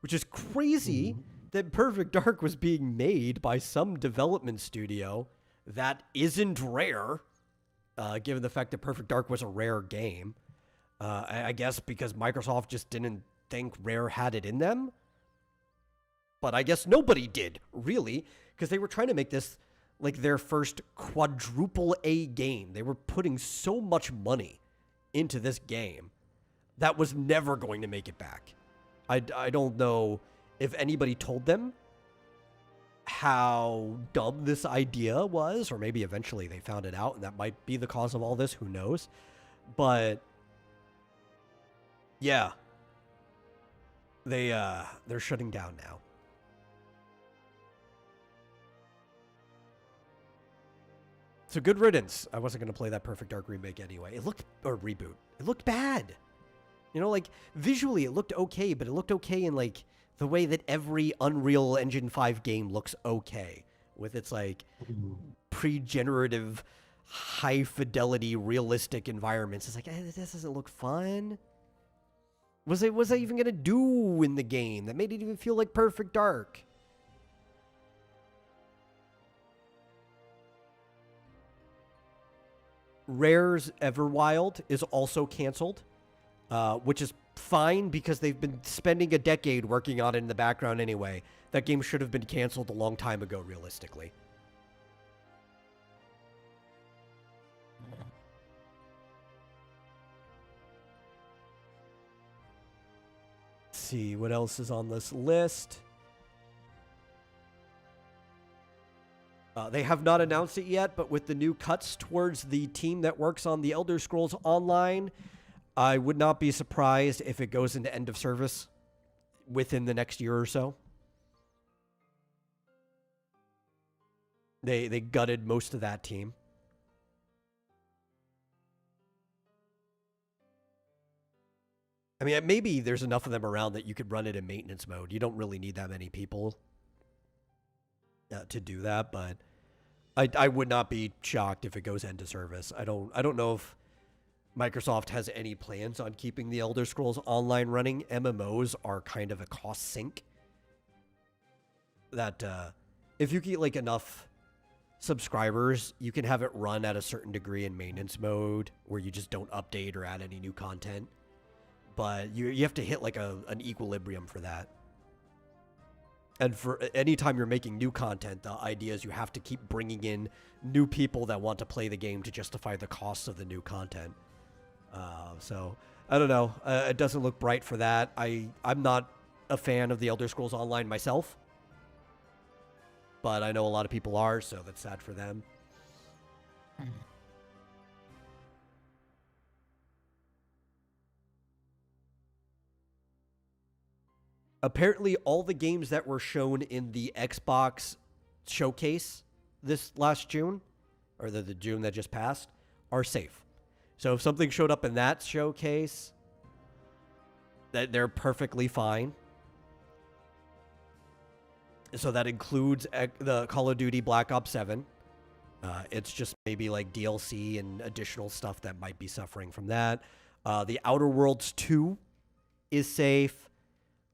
which is crazy that Perfect Dark was being made by some development studio that isn't Rare, given the fact that Perfect Dark was a Rare game. I guess because Microsoft just didn't think Rare had it in them. But I guess nobody did, really, because they were trying to make this like their first quadruple A game. They were putting so much money into this game that was never going to make it back. I don't know if anybody told them how dumb this idea was, or maybe eventually they found it out, and that might be the cause of all this. Who knows? But yeah, they're shutting down now. So good riddance. I wasn't going to play that Perfect Dark remake anyway. Or reboot. It looked bad. You know, like visually it looked okay, but it looked okay in like the way that every Unreal Engine 5 game looks okay, with its like pre-generative, high fidelity, realistic environments. It's like, this doesn't look fun. Was I even going to do in the game that made it even feel like Perfect Dark? Rare's Everwild is also canceled, which is fine because they've been spending a decade working on it in the background anyway. That game should have been canceled a long time ago, realistically. Let's see what else is on this list. They have not announced it yet, but with the new cuts towards the team that works on the Elder Scrolls Online, I would not be surprised if it goes into end of service within the next year or so. They gutted most of that team. I mean, maybe there's enough of them around that you could run it in maintenance mode. You don't really need that many people to do that, but I would not be shocked if it goes into service. I don't know if Microsoft has any plans on keeping the Elder Scrolls Online running. MMOs are kind of a cost sink. That if you get like enough subscribers, you can have it run at a certain degree in maintenance mode where you just don't update or add any new content. But you have to hit like an equilibrium for that. And for any time you're making new content, the idea is you have to keep bringing in new people that want to play the game to justify the costs of the new content. So I don't know. It doesn't look bright for that. I'm not a fan of the Elder Scrolls Online myself, but I know a lot of people are, so that's sad for them. Apparently, all the games that were shown in the Xbox showcase this last June, or the June that just passed, are safe. So if something showed up in that showcase, that they're perfectly fine. So that includes the Call of Duty Black Ops 7. It's just maybe like DLC and additional stuff that might be suffering from that. The Outer Worlds 2 is safe.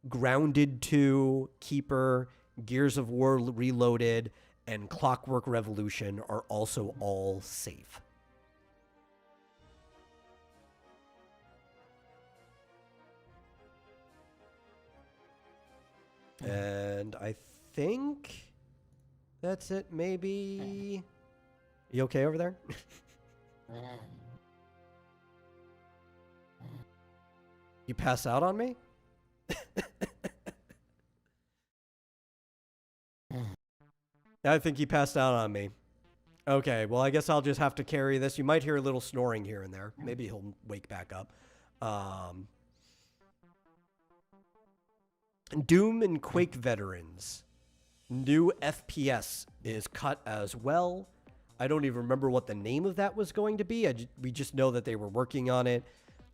Grounded 2, Keeper, Gears of War Reloaded, and Clockwork Revolution are also all safe. And I think that's it, maybe. You okay over there? You pass out on me? I think he passed out on me. Okay, well, I guess I'll just have to carry this. You might hear a little snoring here and there. Maybe he'll wake back up. Doom and Quake veterans. New FPS is cut as well. I don't even remember what the name of that was going to be. We just know that they were working on it.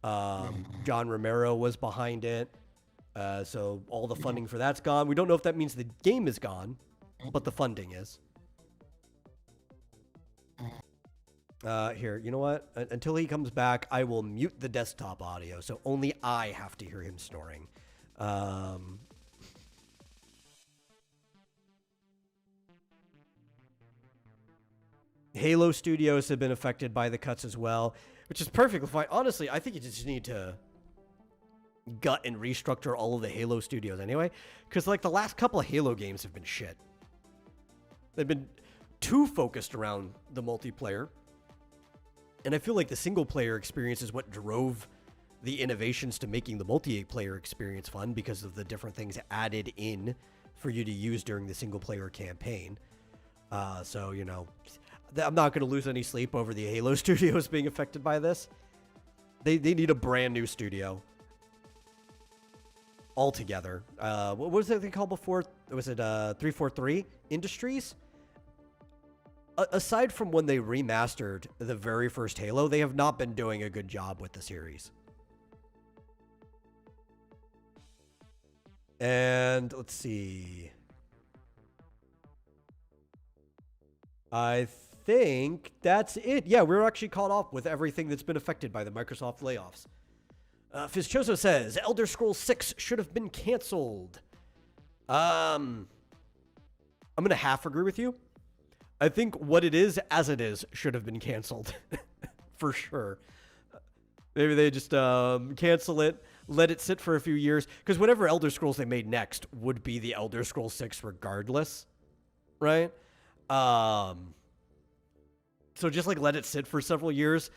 John Romero was behind it. So all the funding for that's gone. We don't know if that means the game is gone, but the funding is. Here, you know what? Until he comes back, I will mute the desktop audio, so only I have to hear him snoring. Halo Studios have been affected by the cuts as well, which is perfectly fine. Honestly, I think you just need to gut and restructure all of the Halo Studios anyway, because like the last couple of Halo games have been shit. They've been too focused around the multiplayer, and I feel like the single player experience is what drove the innovations to making the multiplayer experience fun because of the different things added in for you to use during the single player campaign. So, you know, I'm not going to lose any sleep over the Halo Studios being affected by this. They need a brand new studio altogether. What was it they called before? Was it 343 Industries? Aside from when they remastered the very first Halo, they have not been doing a good job with the series. And let's see. I think that's it. Yeah, we're actually caught up with everything that's been affected by the Microsoft layoffs. Fizchoso says, Elder Scrolls 6 should have been canceled. I'm going to half agree with you. I think what it is, as it is, should have been canceled. For sure. Maybe they just cancel it, let it sit for a few years. Because whatever Elder Scrolls they made next would be the Elder Scrolls 6 regardless. Right? So just like let it sit for several years,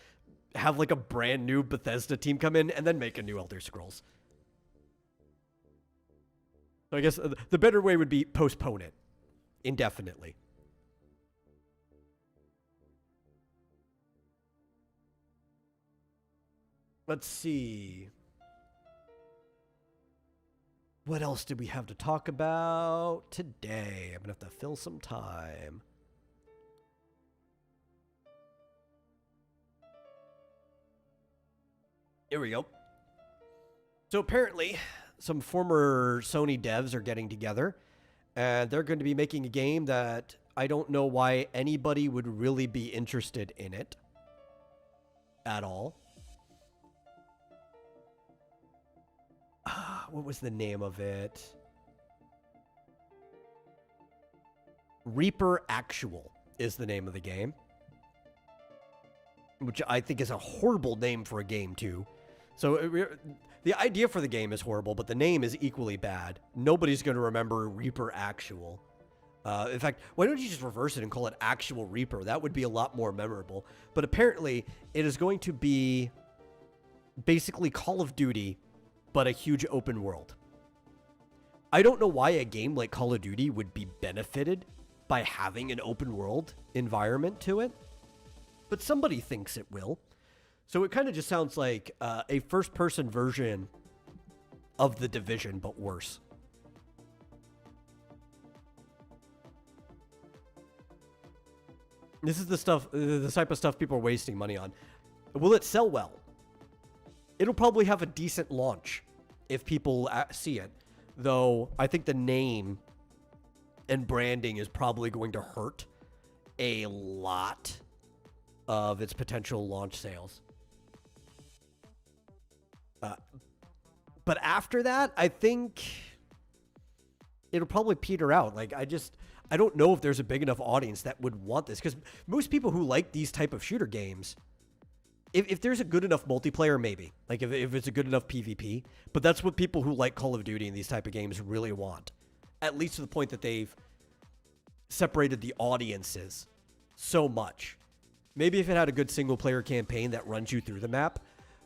have like a brand new Bethesda team come in, and then make a new Elder Scrolls. So I guess the better way would be postpone it indefinitely. Let's see. What else did we have to talk about today? I'm going to have to fill some time. Here we go. So apparently, some former Sony devs are getting together, and they're going to be making a game that I don't know why anybody would really be interested in it at all. What was the name of it? Reaper Actual is the name of the game, which I think is a horrible name for a game, too. So the idea for the game is horrible, but the name is equally bad. Nobody's going to remember Reaper Actual. In fact, why don't you just reverse it and call it Actual Reaper? That would be a lot more memorable. But apparently, it is going to be basically Call of Duty, but a huge open world. I don't know why a game like Call of Duty would be benefited by having an open world environment to it, but somebody thinks it will. So it kind of just sounds like a first-person version of The Division, but worse. This is the type of stuff people are wasting money on. Will it sell well? It'll probably have a decent launch if people see it, though I think the name and branding is probably going to hurt a lot of its potential launch sales. But after that, I think it'll probably peter out. Like, I don't know if there's a big enough audience that would want this, because most people who like these type of shooter games, if there's a good enough multiplayer, maybe. Like, if it's a good enough PvP. But that's what people who like Call of Duty and these type of games really want. At least to the point that they've separated the audiences so much. Maybe if it had a good single-player campaign that runs you through the map.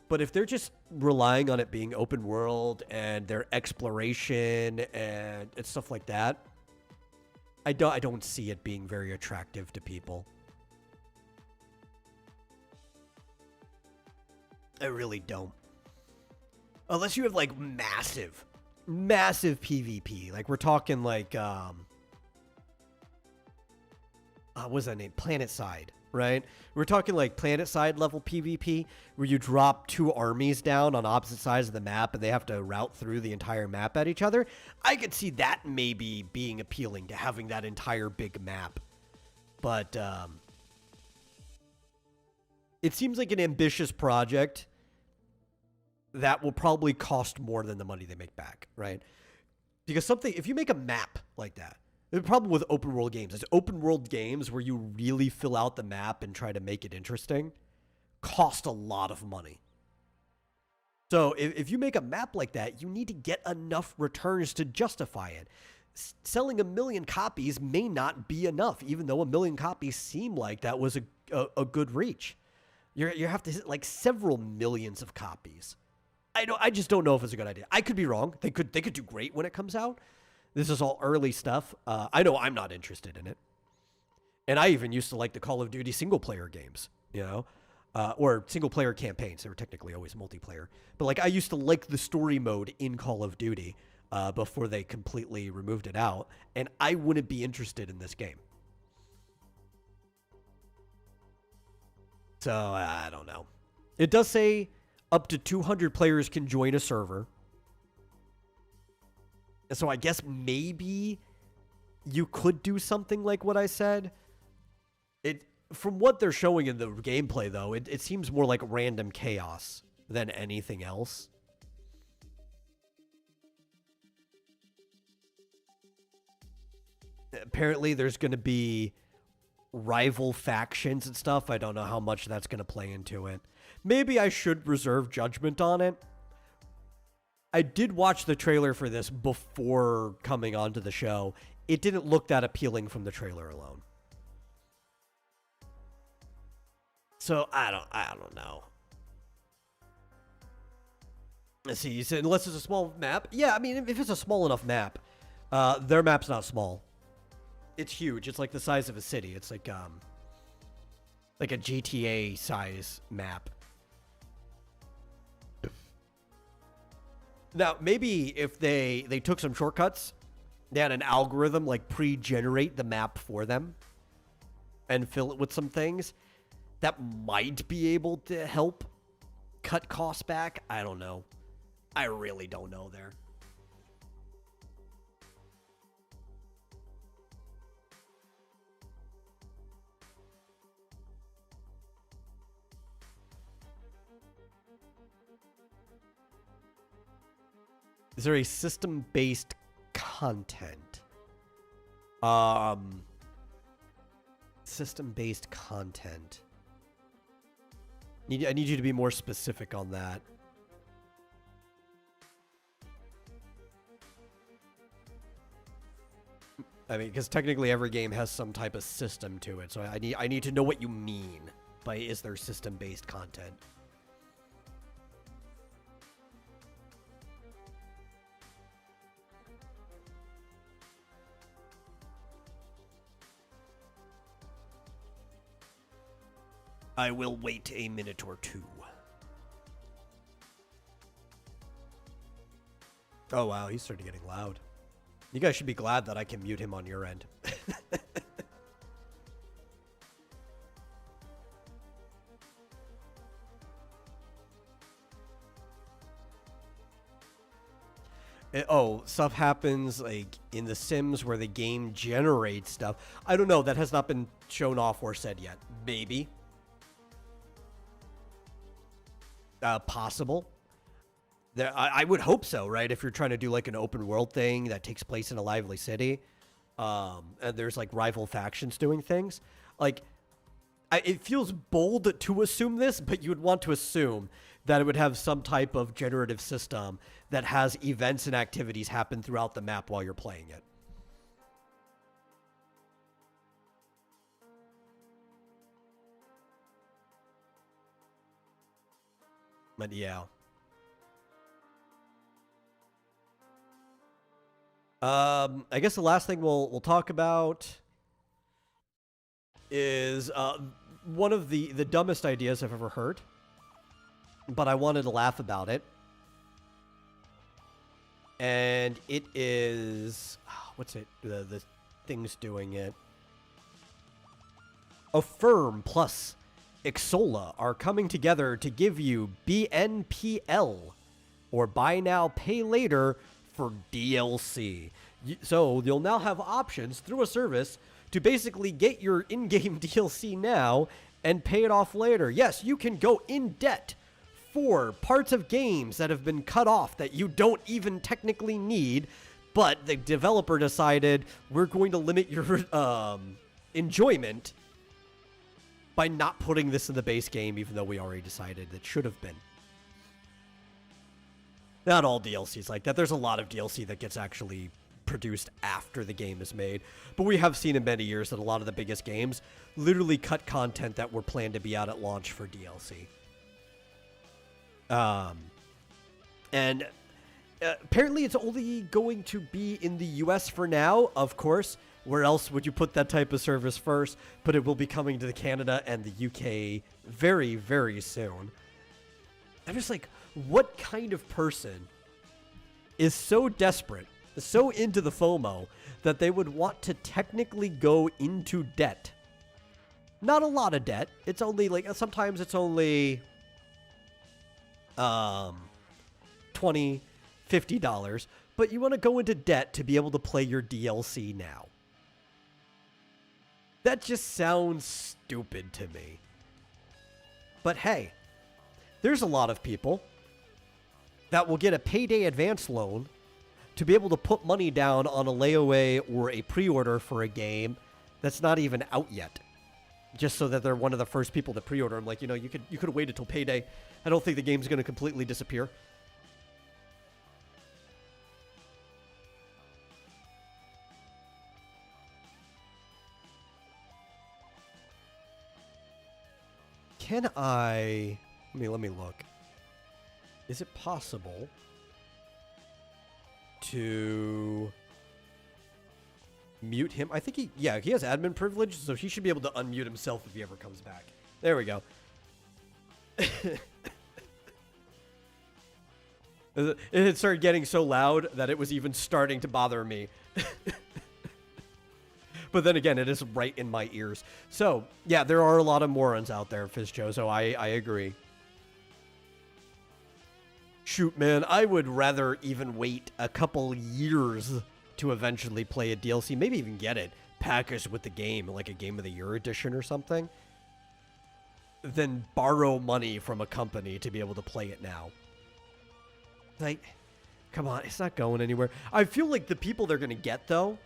But if they're just relying on it being open world and their exploration and stuff like that, I don't see it being very attractive to people. I really don't. Unless you have like massive PvP. Like we're talking like what's that name? PlanetSide, right? We're talking like PlanetSide level PvP where you drop two armies down on opposite sides of the map and they have to route through the entire map at each other. I could see that maybe being appealing, to having that entire big map. But it seems like an ambitious project that will probably cost more than the money they make back, right? Because if you make a map like that, the problem with open world games is open world games where you really fill out the map and try to make it interesting cost a lot of money. So if you make a map like that, you need to get enough returns to justify it. Selling 1 million copies may not be enough, even though 1 million copies seem like that was a good reach. You have to hit like several millions of copies. I just don't know if it's a good idea. I could be wrong. They could do great when it comes out. This is all early stuff. I know I'm not interested in it. And I even used to like the Call of Duty single-player games, you know? Or single-player campaigns. They were technically always multiplayer. But like I used to like the story mode in Call of Duty before they completely removed it out. And I wouldn't be interested in this game. So, I don't know. It does say up to 200 players can join a server. So I guess maybe you could do something like what I said. From what they're showing in the gameplay, though, it seems more like random chaos than anything else. Apparently, there's going to be rival factions and stuff. I don't know how much that's going to play into it. Maybe I should reserve judgment on it. I did watch the trailer for this before coming onto the show. It didn't look that appealing from the trailer alone. So I don't know. Let's see. You said unless it's a small map. Yeah, I mean, if it's a small enough map, their map's not small. It's huge. It's like the size of a city. It's like a GTA size map. Now, maybe if they took some shortcuts, they had an algorithm like pre-generate the map for them and fill it with some things, that might be able to help cut costs back. I don't know. I really don't know there. Is there a system-based content? System-based content. I need you to be more specific on that. I mean, because technically every game has some type of system to it, so I need to know what you mean by is there system-based content. I will wait a minute or two. Oh, wow, he's starting getting loud. You guys should be glad that I can mute him on your end. Stuff happens like in The Sims where the game generates stuff. I don't know. That has not been shown off or said yet. Maybe. Possible. I would hope so, right? If you're trying to do like an open world thing that takes place in a lively city, and there's like rival factions doing things, like it feels bold to assume this, but you would want to assume that it would have some type of generative system that has events and activities happen throughout the map while you're playing it. But yeah. I guess the last thing we'll talk about is one of the dumbest ideas I've ever heard, but I wanted to laugh about it. And it is... what's it? The thing's doing it. Affirm plus Ixola are coming together to give you BNPL, or Buy Now, Pay Later, for DLC. So you'll now have options through a service to basically get your in-game DLC now and pay it off later. Yes, you can go in debt for parts of games that have been cut off that you don't even technically need, but the developer decided we're going to limit your enjoyment by not putting this in the base game, even though we already decided it should have been. Not all DLCs like that. There's a lot of DLC that gets actually produced after the game is made. But we have seen in many years that a lot of the biggest games literally cut content that were planned to be out at launch for DLC. And apparently it's only going to be in the US for now, of course. Where else would you put that type of service first? But it will be coming to Canada and the UK very, very soon. I'm just like, what kind of person is so desperate, so into the FOMO, that they would want to technically go into debt? Not a lot of debt. It's only like, sometimes it's only $20, $50, but you want to go into debt to be able to play your DLC now. That just sounds stupid to me. But hey, there's a lot of people that will get a payday advance loan to be able to put money down on a layaway or a pre-order for a game that's not even out yet, just so that they're one of the first people to pre-order. I'm like, you know, you could have waited till payday. I don't think the game's going to completely disappear. Can I... Let me look. Is it possible to mute him? I think he has admin privilege, so he should be able to unmute himself if he ever comes back. There we go. It had started getting so loud that it was even starting to bother me. But then again, it is right in my ears. So, yeah, there are a lot of morons out there, Fizzjo, so I agree. Shoot, man, I would rather even wait a couple years to eventually play a DLC, maybe even get it packaged with the game, like a Game of the Year edition or something, than borrow money from a company to be able to play it now. Like, come on, it's not going anywhere. I feel like the people they're going to get, though,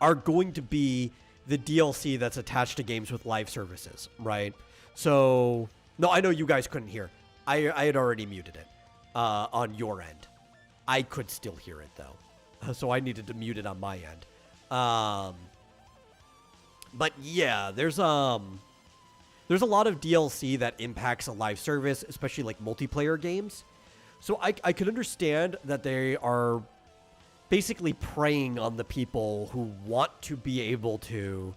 are going to be the DLC that's attached to games with live services, right? So, no, I know you guys couldn't hear. I had already muted it on your end. I could still hear it, though. So I needed to mute it on my end. But yeah, there's a lot of DLC that impacts a live service, especially like multiplayer games. So I could understand that they are basically preying on the people who want to be able to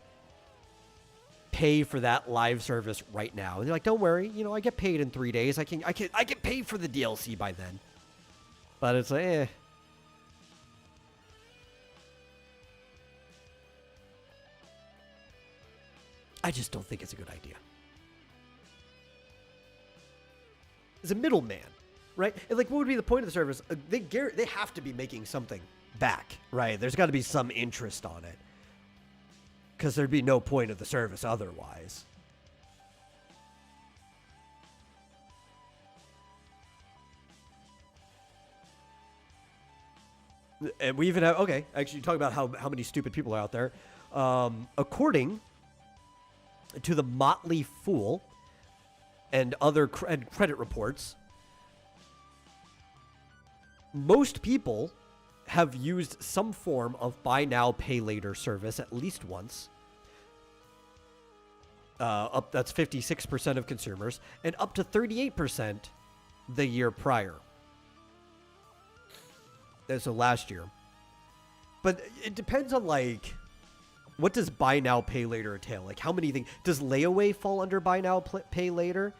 pay for that live service right now. And they're like, don't worry, you know, I get paid in 3 days. I get paid for the DLC by then. But it's like, eh. I just don't think it's a good idea. As a middleman, right? And like, what would be the point of the service? They have to be making something back, right? There's got to be some interest on it, because there'd be no point of the service otherwise. And we even have, okay, actually talk about how many stupid people are out there. According to the Motley Fool and other credit reports, most people have used some form of buy now, pay later service at least once. That's 56% of consumers, and up to 38% the year prior. So last year. But it depends on, like, what does buy now, pay later entail? Like, how many things? Does layaway fall under buy now, pay later?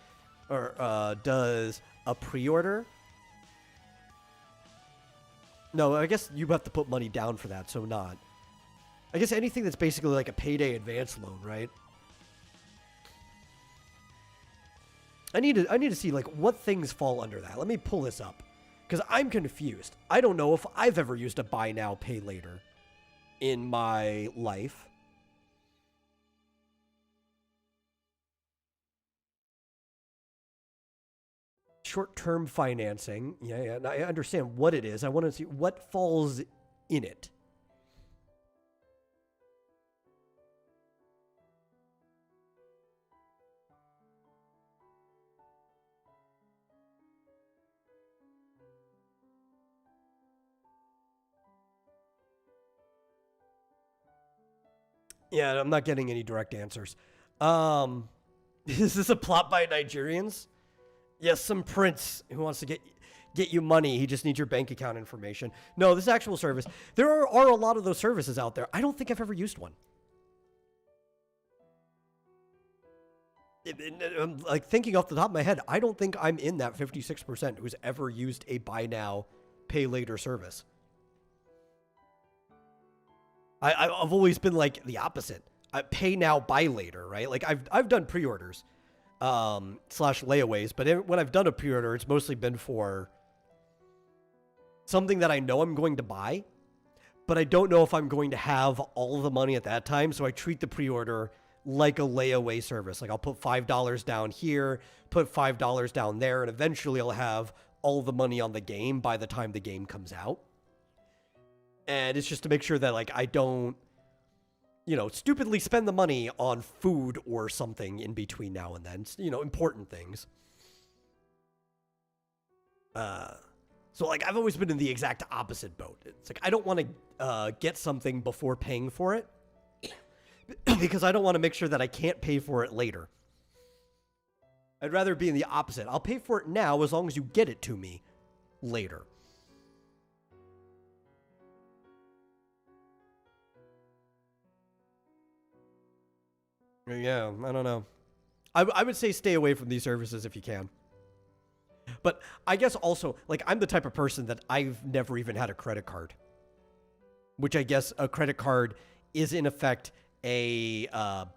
Or does a pre-order? No, I guess you have to put money down for that, so not. I guess anything that's basically like a payday advance loan, right? I need to see, like, what things fall under that. Let me pull this up, because I'm confused. I don't know if I've ever used a buy now, pay later in my life. Short-term financing. Yeah, I understand what it is. I want to see what falls in it. Yeah, I'm not getting any direct answers. Is this a plot by Nigerians? Yes, some prince who wants to get you money. He just needs your bank account information. No, this is actual service. There are a lot of those services out there. I don't think I've ever used one. I'm like, thinking off the top of my head, I don't think I'm in that 56% who's ever used a buy now, pay later service. I've always been like the opposite. I pay now, buy later, right? Like I've done pre-orders. Slash layaways, but when I've done a pre-order, it's mostly been for something that I know I'm going to buy, but I don't know if I'm going to have all of the money at that time, so I treat the pre-order like a layaway service. Like, I'll put $5 down here, put $5 down there, and eventually I'll have all the money on the game by the time the game comes out. And it's just to make sure that, like, I don't, you know, stupidly spend the money on food or something in between now and then. You know, important things. So, like, I've always been in the exact opposite boat. It's like, I don't want to get something before paying for it because I don't want to make sure that I can't pay for it later. I'd rather be in the opposite. I'll pay for it now as long as you get it to me later. Yeah, I don't know. I would say stay away from these services if you can. But I guess also, like, I'm the type of person that I've never even had a credit card, which I guess a credit card is in effect a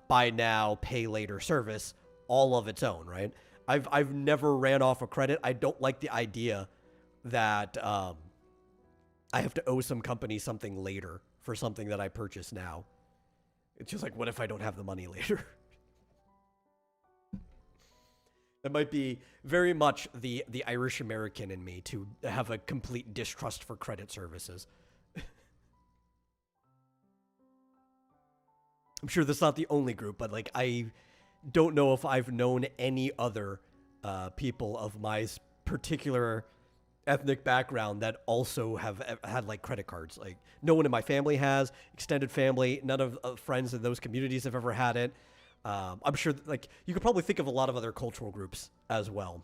buy now, pay later service all of its own, right? I've never ran off a credit. I don't like the idea that I have to owe some company something later for something that I purchase now. It's just like, what if I don't have the money later? That might be very much the Irish American in me to have a complete distrust for credit services. I'm sure that's not the only group, but like I don't know if I've known any other people of my particular ethnic background that also have had like credit cards. Like no one in my family has, extended family, none of friends in those communities have ever had it. I'm sure like you could probably think of a lot of other cultural groups as well.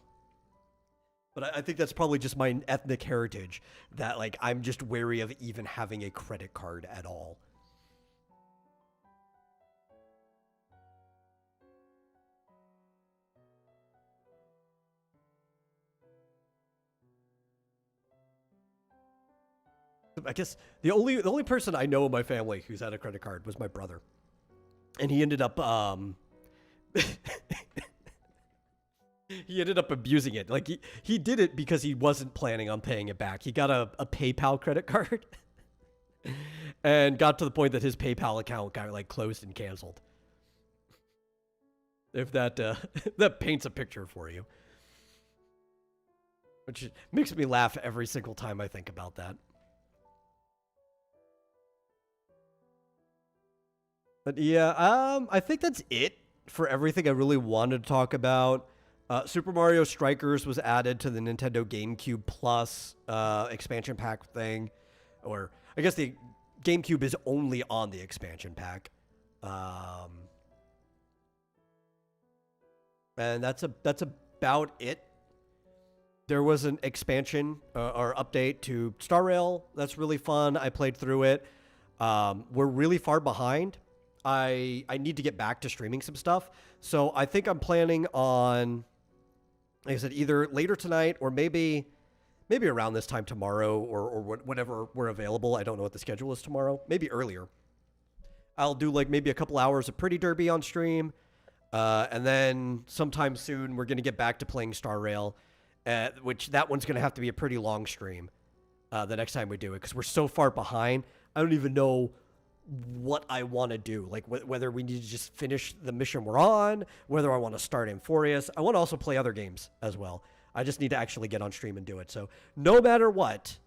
But I think that's probably just my ethnic heritage that like I'm just wary of even having a credit card at all. I guess the only person I know in my family who's had a credit card was my brother. And he ended up he ended up abusing it. Like he did it because he wasn't planning on paying it back. He got a PayPal credit card and got to the point that his PayPal account got like closed and canceled. If that that paints a picture for you. Which makes me laugh every single time I think about that. But yeah, I think that's it for everything I really wanted to talk about. Super Mario Strikers was added to the Nintendo GameCube Plus expansion pack thing. Or, I guess the GameCube is only on the expansion pack. And that's about it. There was an expansion or update to Star Rail. That's really fun. I played through it. We're really far behind. I need to get back to streaming some stuff. So I think I'm planning on, like I said, either later tonight or maybe around this time tomorrow or whenever we're available. I don't know what the schedule is tomorrow. Maybe earlier. I'll do like maybe a couple hours of Pretty Derby on stream. And then sometime soon we're going to get back to playing Star Rail, which that one's going to have to be a pretty long stream the next time we do it because we're so far behind. I don't even know what I want to do, like whether we need to just finish the mission we're on, whether I want to start Amphorius. I want to also play other games as well. I just need to actually get on stream and do it. So no matter what,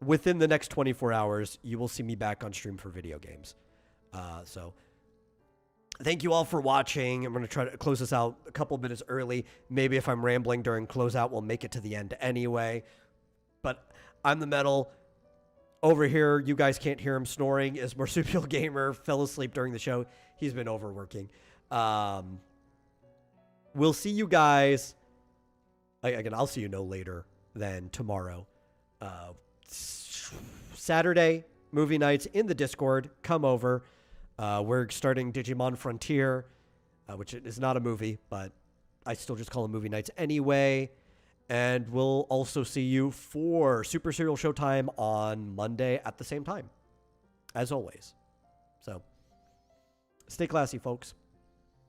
within the next 24 hours, you will see me back on stream for video games. So thank you all for watching. I'm going to try to close this out a couple minutes early. Maybe if I'm rambling during closeout, we'll make it to the end anyway. But I'm the Metal. Over here, you guys can't hear him snoring, is Marsupial Gamer. Fell asleep during the show. He's been overworking. We'll see you guys. Again, I'll see you no later than tomorrow. Saturday, movie nights in the Discord. Come over. We're starting Digimon Frontier, which is not a movie, but I still just call them movie nights anyway. And we'll also see you for Super Serial Showtime on Monday at the same time, as always. So, stay classy, folks.